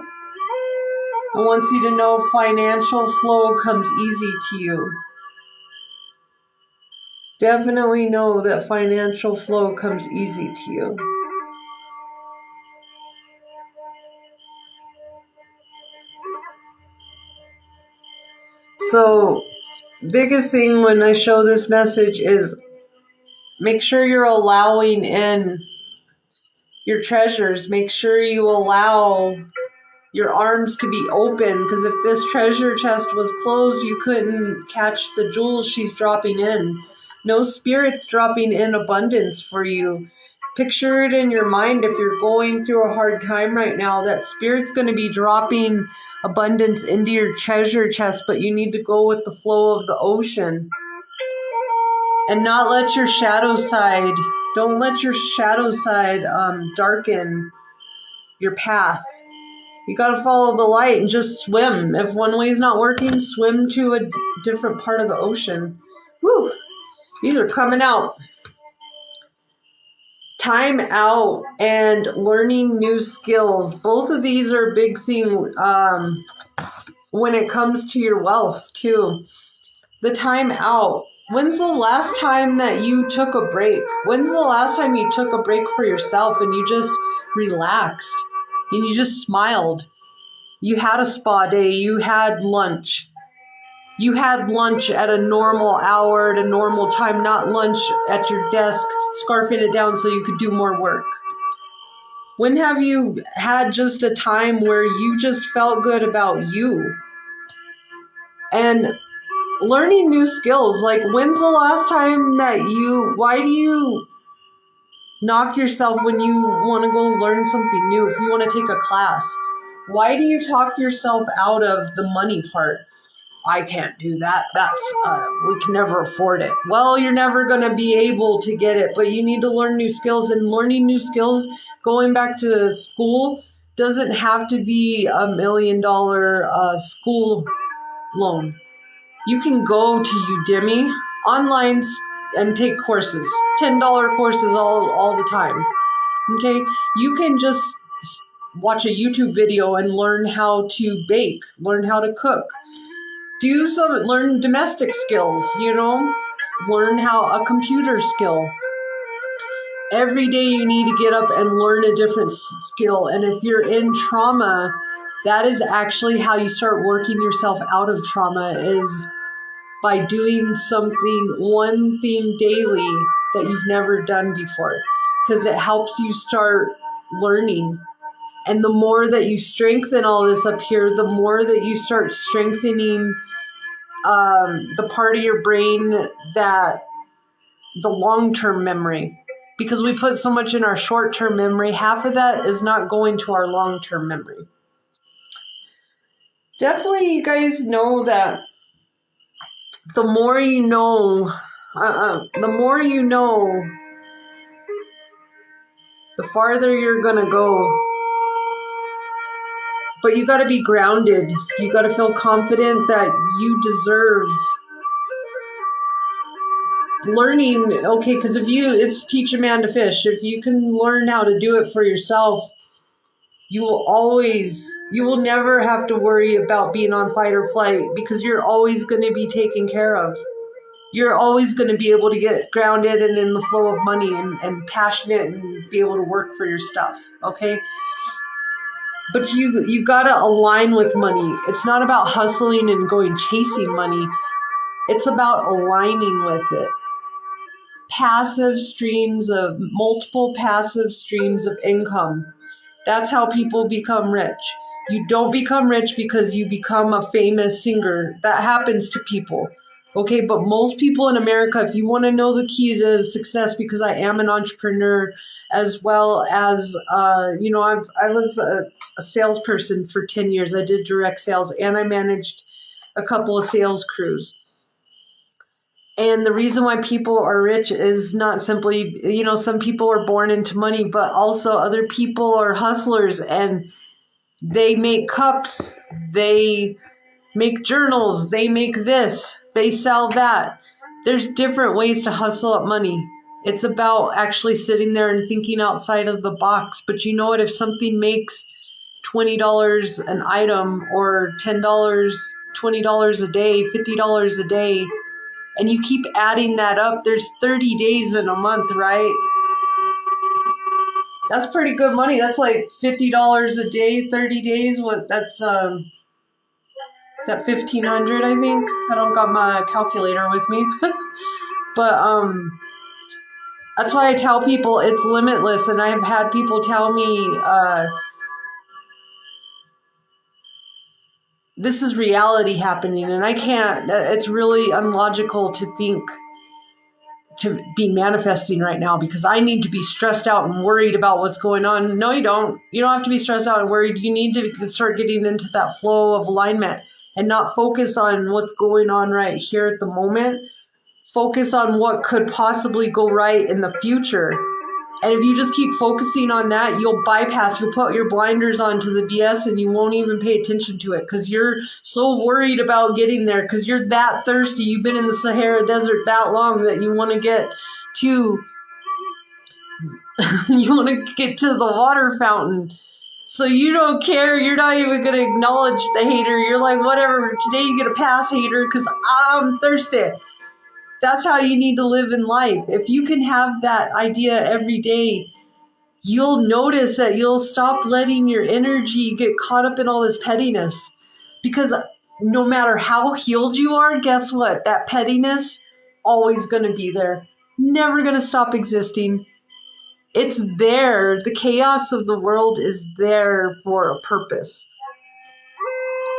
I want you to know financial flow comes easy to you. Definitely know that financial flow comes easy to you. So, biggest thing when I show this message is make sure you're allowing in your treasures. Make sure you allow your arms to be open, because if this treasure chest was closed, you couldn't catch the jewels she's dropping in. No spirit's dropping in abundance for you. Picture it in your mind, if you're going through a hard time right now, that spirit's going to be dropping abundance into your treasure chest, but you need to go with the flow of the ocean and not let your shadow side, don't let your shadow side darken your path. You got to follow the light and just swim. If one way's not working, swim to a different part of the ocean. Woo! These are coming out. Time out and learning new skills. Both of these are a big thing when it comes to your wealth, too. The time out. When's the last time that you took a break? When's the last time you took a break for yourself and you just relaxed and you just smiled? You had a spa day. You had lunch. You had lunch at a normal hour, at a normal time, not lunch at your desk, scarfing it down so you could do more work. When have you had just a time where you just felt good about you? And learning new skills. Like, when's the last time that why do you knock yourself when you want to go learn something new? If you want to take a class, why do you talk yourself out of the money part? I can't do that. We can never afford it. Well, you're never going to be able to get it, but you need to learn new skills. And learning new skills, going back to school, doesn't have to be $1 million school loan. You can go to Udemy online and take courses, $10 courses all the time. Okay, you can just watch a YouTube video and learn how to bake, learn how to cook. Learn domestic skills, learn how a computer skill. Every day you need to get up and learn a different skill. And if you're in trauma, that is actually how you start working yourself out of trauma, is by doing one thing daily that you've never done before, because it helps you start learning. And the more that you strengthen all this up here, the more that you start strengthening the part of your brain that the long-term memory, because we put so much in our short-term memory, half of that is not going to our long-term memory. Definitely, you guys know that the more you know, the farther you're gonna go. But you got to be grounded. You got to feel confident that you deserve learning. Okay, because it's teach a man to fish. If you can learn how to do it for yourself, you will never have to worry about being on fight or flight, because you're always going to be taken care of. You're always going to be able to get grounded and in the flow of money and passionate and be able to work for your stuff. Okay. But you gotta align with money. It's not about hustling and going chasing money. It's about aligning with it. Multiple passive streams of income. That's how people become rich. You don't become rich because you become a famous singer. That happens to people. Okay, but most people in America, if you want to know the key to success, because I am an entrepreneur, as well as, I was a salesperson for 10 years. I did direct sales and I managed a couple of sales crews. And the reason why people are rich is not simply, some people are born into money, but also other people are hustlers and they make cups, they make journals, they make this, they sell that. There's different ways to hustle up money. It's about actually sitting there and thinking outside of the box. But you know what? If something makes $20 an item, or $10, $20 a day, $50 a day, and you keep adding that up, there's 30 days in a month, right? That's pretty good money. That's like $50 a day, 30 days. What that's that 1,500, I think. I don't got my calculator with me. But that's why I tell people it's limitless, and I have had people tell me this is reality happening, and I can't, it's really unlogical to think to be manifesting right now because I need to be stressed out and worried about what's going on. No, you don't. You don't have to be stressed out and worried. You need to start getting into that flow of alignment and not focus on what's going on right here at the moment. Focus on what could possibly go right in the future. And if you just keep focusing on that, you'll put your blinders on to the BS and you won't even pay attention to it because you're so worried about getting there because you're that thirsty. You've been in the Sahara Desert that long that you want to get to the water fountain. So you don't care. You're not even going to acknowledge the hater. You're like, whatever, today you get a pass, hater, because I'm thirsty. That's how you need to live in life. If you can have that idea every day, you'll notice that you'll stop letting your energy get caught up in all this pettiness. Because no matter how healed you are, guess what? That pettiness always going to be there. Never going to stop existing. It's there. The chaos of the world is there for a purpose.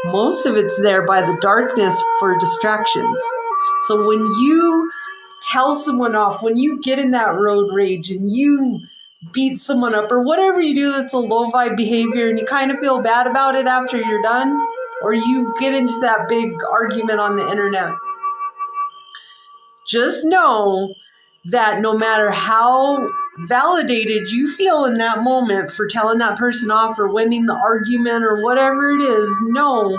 Most of it's there by the darkness for distractions. So when you tell someone off, when you get in that road rage and you beat someone up or whatever you do that's a low vibe behavior and you kind of feel bad about it after you're done, or you get into that big argument on the internet, just know that no matter how validated you feel in that moment for telling that person off or winning the argument or whatever it is, know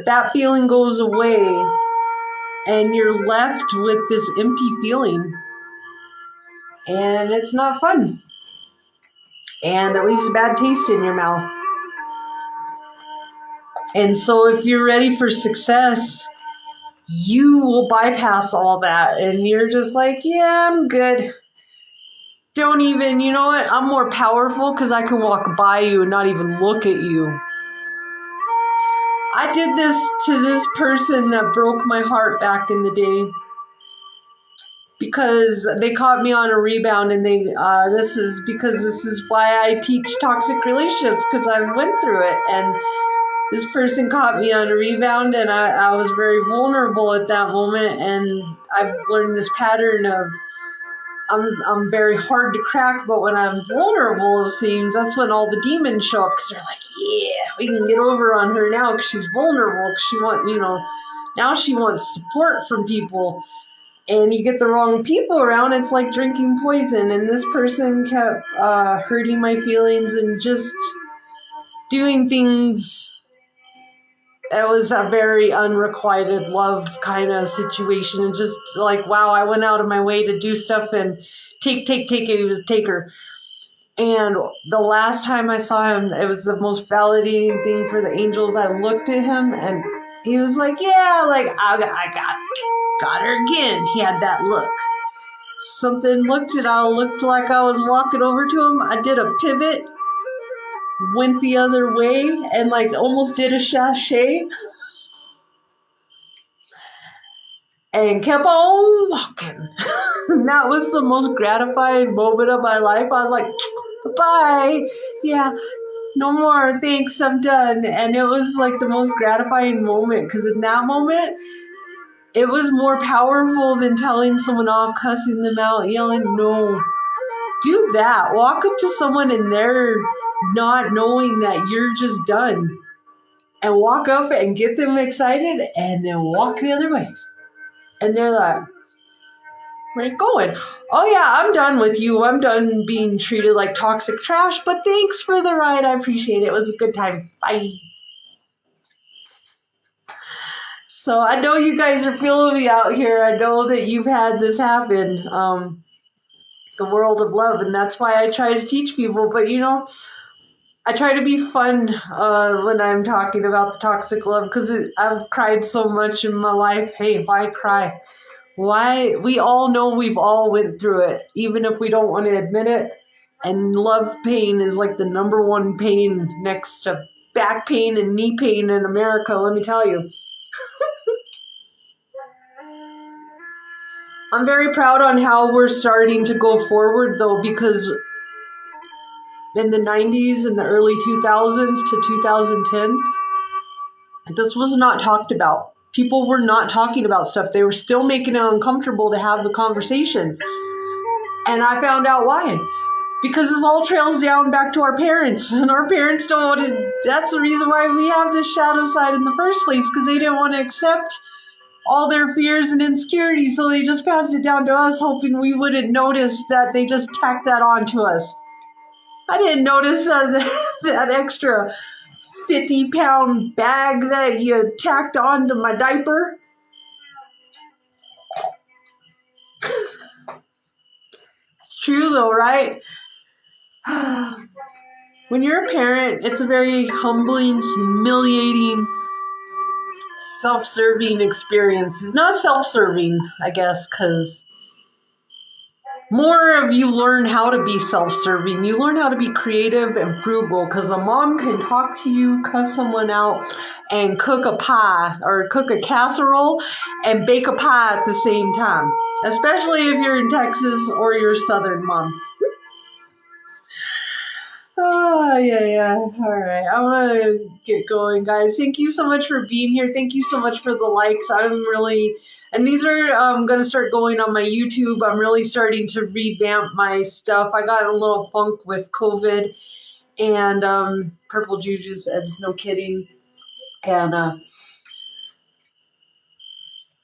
that feeling goes away and you're left with this empty feeling. And it's not fun. And it leaves a bad taste in your mouth. And so if you're ready for success, you will bypass all that. And you're just like, yeah, I'm good. Don't even, you know what? I'm more powerful because I can walk by you and not even look at you. I did this to this person that broke my heart back in the day because they caught me on a rebound, and this is why I teach toxic relationships, because I went through it, and this person caught me on a rebound, and I was very vulnerable at that moment, and I've learned this pattern of I'm very hard to crack, but when I'm vulnerable, it seems that's when all the demons show up, because they're like, yeah, we can get over on her now because she's vulnerable, because now she wants support from people. And you get the wrong people around, it's like drinking poison. And this person kept hurting my feelings and just doing things. It was a very unrequited love kind of situation. And just like, wow, I went out of my way to do stuff and take. He was a taker. And the last time I saw him, it was the most validating thing for the angels. I looked at him and he was like, yeah, like I got her again. He had that look. Something looked like I was walking over to him. I did a pivot, went the other way, and like almost did a sashay, and kept on walking. And that was the most gratifying moment of my life. I was like, bye. Yeah, no more. Thanks, I'm done. And it was like the most gratifying moment, because in that moment, it was more powerful than telling someone off, cussing them out, yelling, no. Do that. Walk up to someone and they're not knowing that you're just done. And walk up and get them excited and then walk the other way. And they're like, where are you going? Oh yeah, I'm done with you. I'm done being treated like toxic trash, but thanks for the ride. I appreciate it. It was a good time. Bye. So I know you guys are feeling me out here. I know that you've had this happen. The world of love, and that's why I try to teach people. But I try to be fun when I'm talking about the toxic love because I've cried so much in my life. Hey, why cry? Why? We all know we've all went through it, even if we don't want to admit it. And love pain is like the number one pain next to back pain and knee pain in America, let me tell you. I'm very proud on how we're starting to go forward, though, because in the 90s and the early 2000s to 2010, this was not talked about. People were not talking about stuff. They were still making it uncomfortable to have the conversation. And I found out why. Because this all trails down back to our parents. And our parents don't want to. That's the reason why we have this shadow side in the first place, because they didn't want to accept all their fears and insecurities. So they just passed it down to us, hoping we wouldn't notice that they just tacked that on to us. I didn't notice that extra 50-pound bag that you tacked onto my diaper. It's true though, right? When you're a parent, it's a very humbling, humiliating, self-serving experience. Not self-serving, I guess, because more of you learn how to be self-serving. You learn how to be creative and frugal, because a mom can talk to you, cuss someone out, and cook a pie or cook a casserole and bake a pie at the same time, especially if you're in Texas or you're Southern mom. Oh, yeah. All right. I'm going to get going, guys. Thank you so much for being here. Thank you so much for the likes. And these are going to start going on my YouTube. I'm really starting to revamp my stuff. I got a little funk with COVID and Purple Juju says, no kidding. And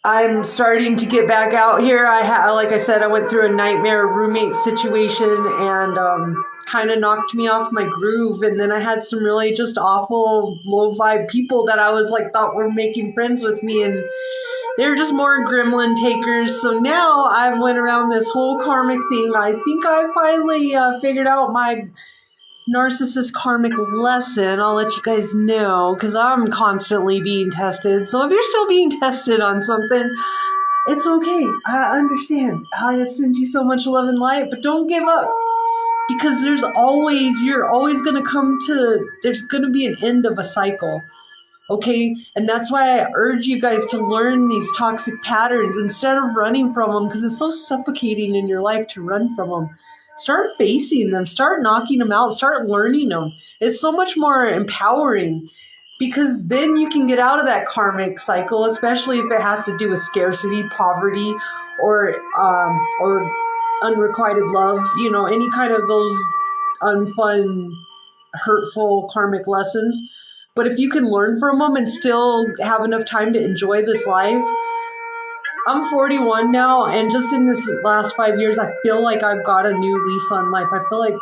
I'm starting to get back out here. Like I said, I went through a nightmare roommate situation and kind of knocked me off my groove. And then I had some really just awful, low vibe people that I was like, thought were making friends with me. And they were just more gremlin takers. So now I went around this whole karmic thing. I think I finally figured out my narcissist karmic lesson. I'll let you guys know because I'm constantly being tested. So if you're still being tested on something, it's okay. I understand. I send you so much love and light, but don't give up because you're always going to there's going to be an end of a cycle. Okay? And that's why I urge you guys to learn these toxic patterns instead of running from them, because it's so suffocating in your life to run from them. Start facing them, start knocking them out, start learning them. It's so much more empowering because then you can get out of that karmic cycle, especially if it has to do with scarcity, poverty, or unrequited love, any kind of those unfun, hurtful karmic lessons. But if you can learn from them and still have enough time to enjoy this life, I'm 41 now, and just in this last 5 years, I feel like I've got a new lease on life. I feel like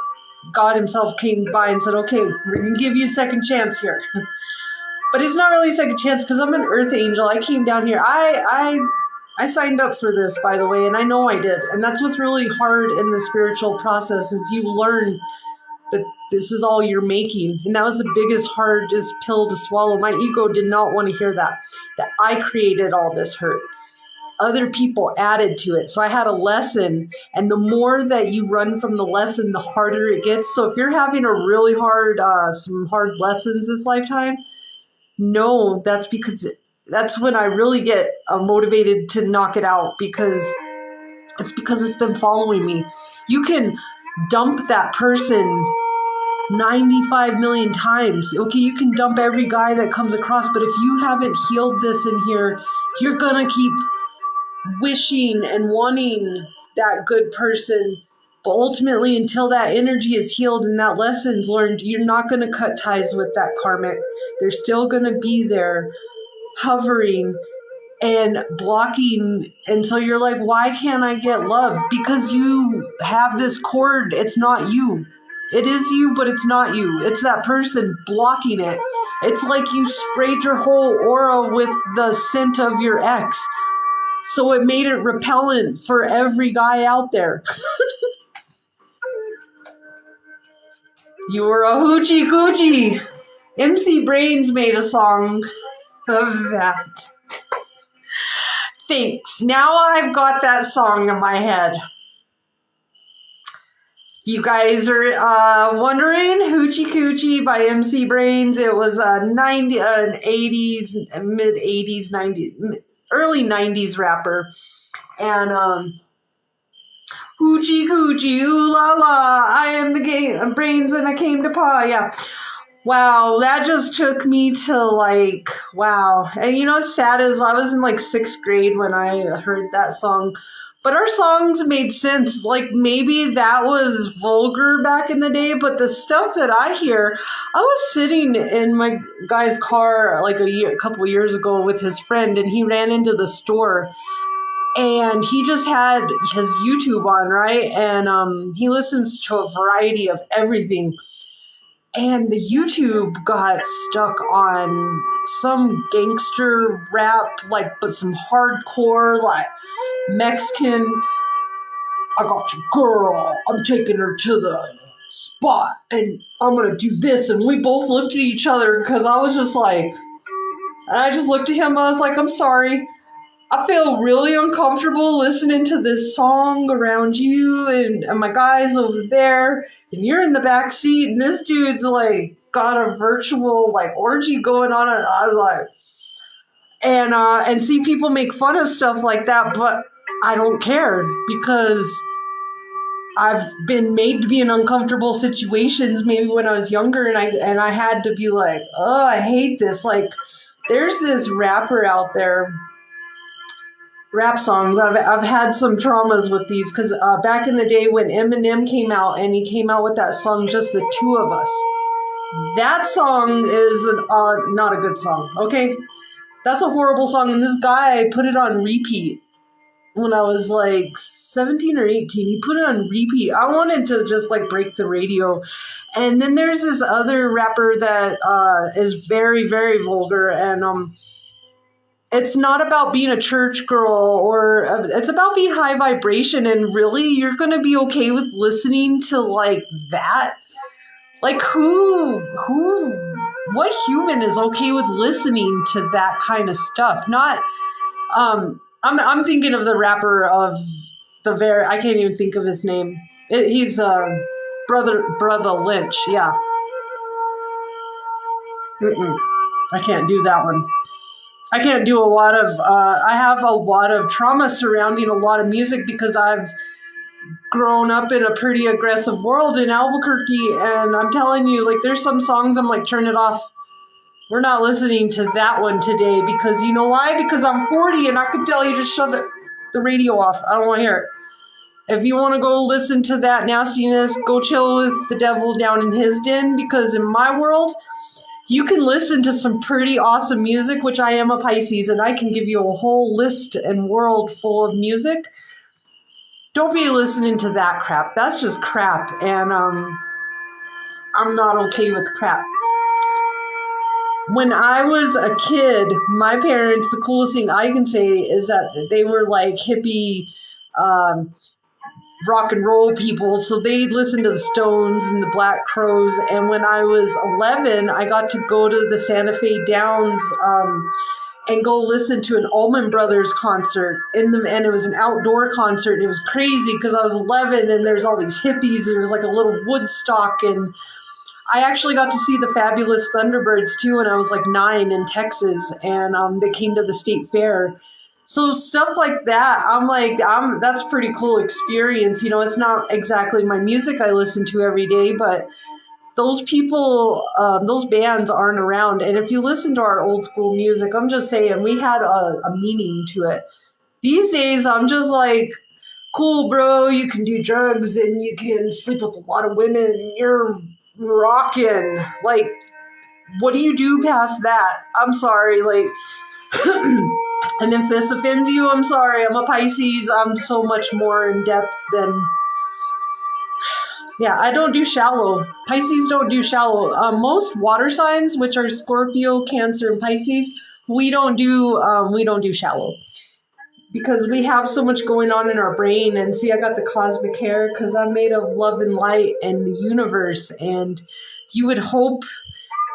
God himself came by and said, okay, we're going to give you a second chance here. But it's not really a second chance because I'm an earth angel. I came down here. I signed up for this, by the way, and I know I did. And that's what's really hard in the spiritual process is you learn that this is all you're making. And that was the biggest, hardest pill to swallow. My ego did not want to hear that I created all this hurt. Other people added to it. So I had a lesson, and the more that you run from the lesson, the harder it gets. So if you're having a really some hard lessons this lifetime, no, that's when I really get motivated to knock it out because it's been following me. You can dump that person 95 million times. Okay, you can dump every guy that comes across, but if you haven't healed this in here, you're gonna keep wishing and wanting that good person. But ultimately, until that energy is healed and that lesson's learned, you're not going to cut ties with that karmic. They're still going to be there hovering and blocking. And so you're like, why can't I get love? Because you have this cord. It's not you. It is you, but it's not you. It's that person blocking it. It's like you sprayed your whole aura with the scent of your ex. So it made it repellent for every guy out there. You were a hoochie coochie. MC Brains made a song of that. Thanks. Now I've got that song in my head. You guys are wondering, Hoochie Coochie by MC Brains. It was a 80s, mid 80s, 90s, early 90s rapper. And Hoochie Coochie, ooh la la, I am the brains and I came to paw. Yeah. Wow, that just took me to like, wow. And you know what's sad is I was in like 6th grade when I heard that song. But our songs made sense. Like maybe that was vulgar back in the day, but the stuff that I hear, I was sitting in my guy's car like a couple of years ago with his friend, and he ran into the store, and he just had his YouTube on, right? And he listens to a variety of everything. And the YouTube got stuck on some gangster rap, like, but some hardcore, like Mexican. I got your girl. I'm taking her to the spot, and I'm gonna do this. And we both looked at each other because I was just like, and I just looked at him. I was like, I'm sorry. I feel really uncomfortable listening to this song around you and my guy's over there, and you're in the back seat, and this dude's like got a virtual like orgy going on. And I was like, and see people make fun of stuff like that, but I don't care because I've been made to be in uncomfortable situations maybe when I was younger, and I had to be like, oh, I hate this. Like, there's this rapper out there. Rap songs. I've had some traumas with these because back in the day when Eminem came out and he came out with that song, Just the Two of Us, that song is not a good song, okay? That's a horrible song, and this guy put it on repeat when I was like 17 or 18. He put it on repeat. I wanted to just like break the radio. And then there's this other rapper that is very, very vulgar, and it's not about being a church girl, or it's about being high vibration. And really, you're going to be okay with listening to like that? Like what human is okay with listening to that kind of stuff? Not, I'm thinking of the rapper of I can't even think of his name. He's Brother Lynch. Yeah. I can't do that one. I can't do a lot of, I have a lot of trauma surrounding a lot of music because I've grown up in a pretty aggressive world in Albuquerque. And I'm telling you, like, there's some songs I'm like, turn it off. We're not listening to that one today because you know why? Because I'm 40 and I could tell you to shut the radio off. I don't want to hear it. If you want to go listen to that nastiness, go chill with the devil down in his den, because in my world, you can listen to some pretty awesome music, which I am a Pisces, and I can give you a whole list and world full of music. Don't be listening to that crap. That's just crap, and I'm not okay with crap. When I was a kid, my parents, the coolest thing I can say is that they were like hippie rock and roll people, so they listened to the Stones and the Black Crowes. And when I was 11, I got to go to the Santa Fe Downs and go listen to an Allman Brothers concert and it was an outdoor concert, and it was crazy because I was 11 and there's all these hippies, and it was like a little Woodstock. And I actually got to see the Fabulous Thunderbirds too when I was like 9 in Texas, and they came to the state fair. So stuff like that, I'm like, that's a pretty cool experience. You know, it's not exactly my music I listen to every day, but those people, those bands aren't around. And if you listen to our old school music, I'm just saying, we had a meaning to it. These days, I'm just like, cool, bro, you can do drugs and you can sleep with a lot of women. You're rocking. Like, what do you do past that? I'm sorry, like... And if this offends you, I'm sorry. I'm a Pisces. I'm so much more in depth than... Yeah, I don't do shallow. Pisces don't do shallow. Most water signs, which are Scorpio, Cancer, and Pisces, we don't do shallow. because we have so much going on in our brain. And see, I got the cosmic hair because I'm made of love and light and the universe. And you would hope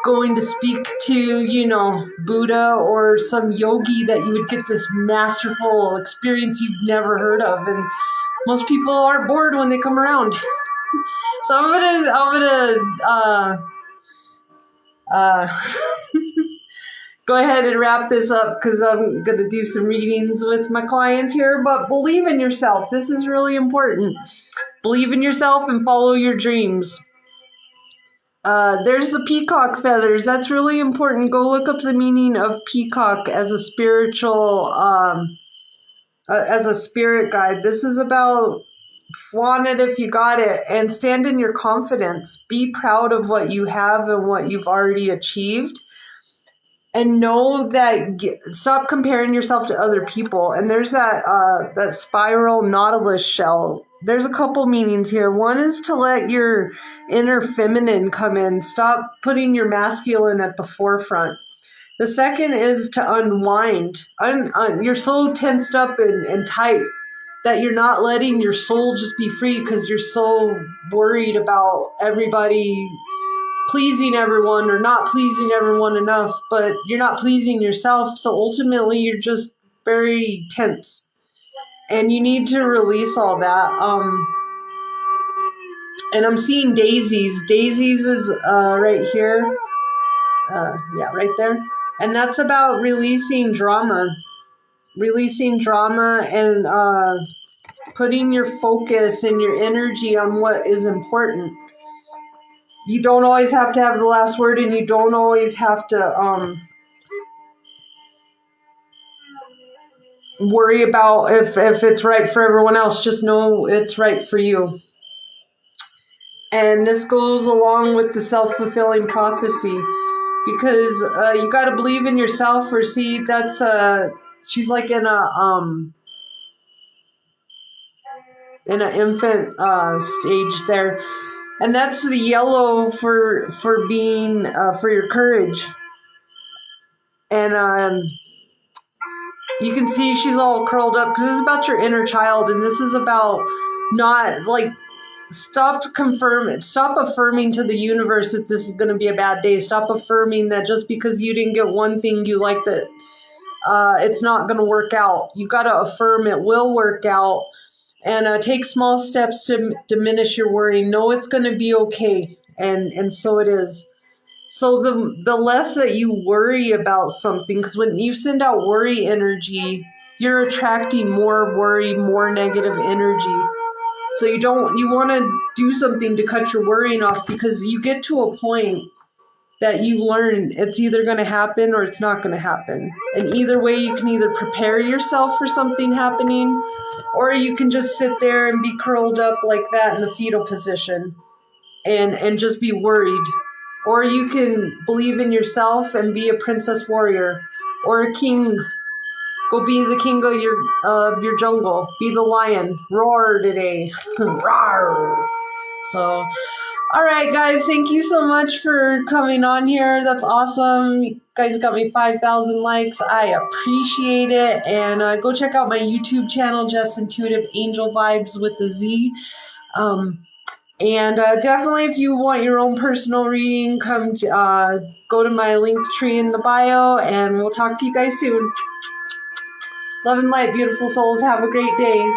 going to speak to, Buddha or some yogi that you would get this masterful experience you've never heard of. And most people aren't bored when they come around. So I'm gonna go ahead and wrap this up because I'm gonna do some readings with my clients here. But believe in yourself. This is really important. Believe in yourself and follow your dreams. There's the peacock feathers. That's really important. Go look up the meaning of peacock as a spiritual, as a spirit guide. This is about flaunt it if you got it and stand in your confidence. Be proud of what you have and what you've already achieved. And know that, stop comparing yourself to other people. And there's that spiral nautilus shell. There's a couple meanings here. One is to let your inner feminine come in. Stop putting your masculine at the forefront. The second is to unwind. You're so tensed up and tight that you're not letting your soul just be free because you're so worried about everybody pleasing everyone or not pleasing everyone enough, but you're not pleasing yourself. So ultimately you're just very tense and you need to release all that. And I'm seeing daisies. Daisies is right here. Yeah, right there. And that's about releasing drama and putting your focus and your energy on what is important. You don't always have to have the last word, and you don't always have to worry about if it's right for everyone else. Just know it's right for you. And this goes along with the self-fulfilling prophecy, because you got to believe in yourself. Or see, that's she's like in an infant stage there, and that's the yellow for being for your courage. And you can see she's all curled up because this is about your inner child, and this is about not like stop affirming to the universe that this is going to be a bad day. Stop affirming that just because you didn't get one thing you like that it's not going to work out. You got to affirm it will work out, and take small steps to diminish your worry. Know it's going to be okay, and so it is. So the less that you worry about something, because when you send out worry energy, you're attracting more worry, more negative energy. So you want to do something to cut your worrying off, because you get to a point that you learn it's either going to happen or it's not going to happen. And either way, you can either prepare yourself for something happening, or you can just sit there and be curled up like that in the fetal position and just be worried. Or you can believe in yourself and be a princess warrior or a king. Go be the king of your jungle. Be the lion. Roar today. Roar. So, all right, guys. Thank you so much for coming on here. That's awesome. You guys got me 5,000 likes. I appreciate it. And go check out my YouTube channel, Jess Intuitive Angel Vibes with the Z. And definitely, if you want your own personal reading, come go to my link tree in the bio, and we'll talk to you guys soon. Love and light, beautiful souls. Have a great day.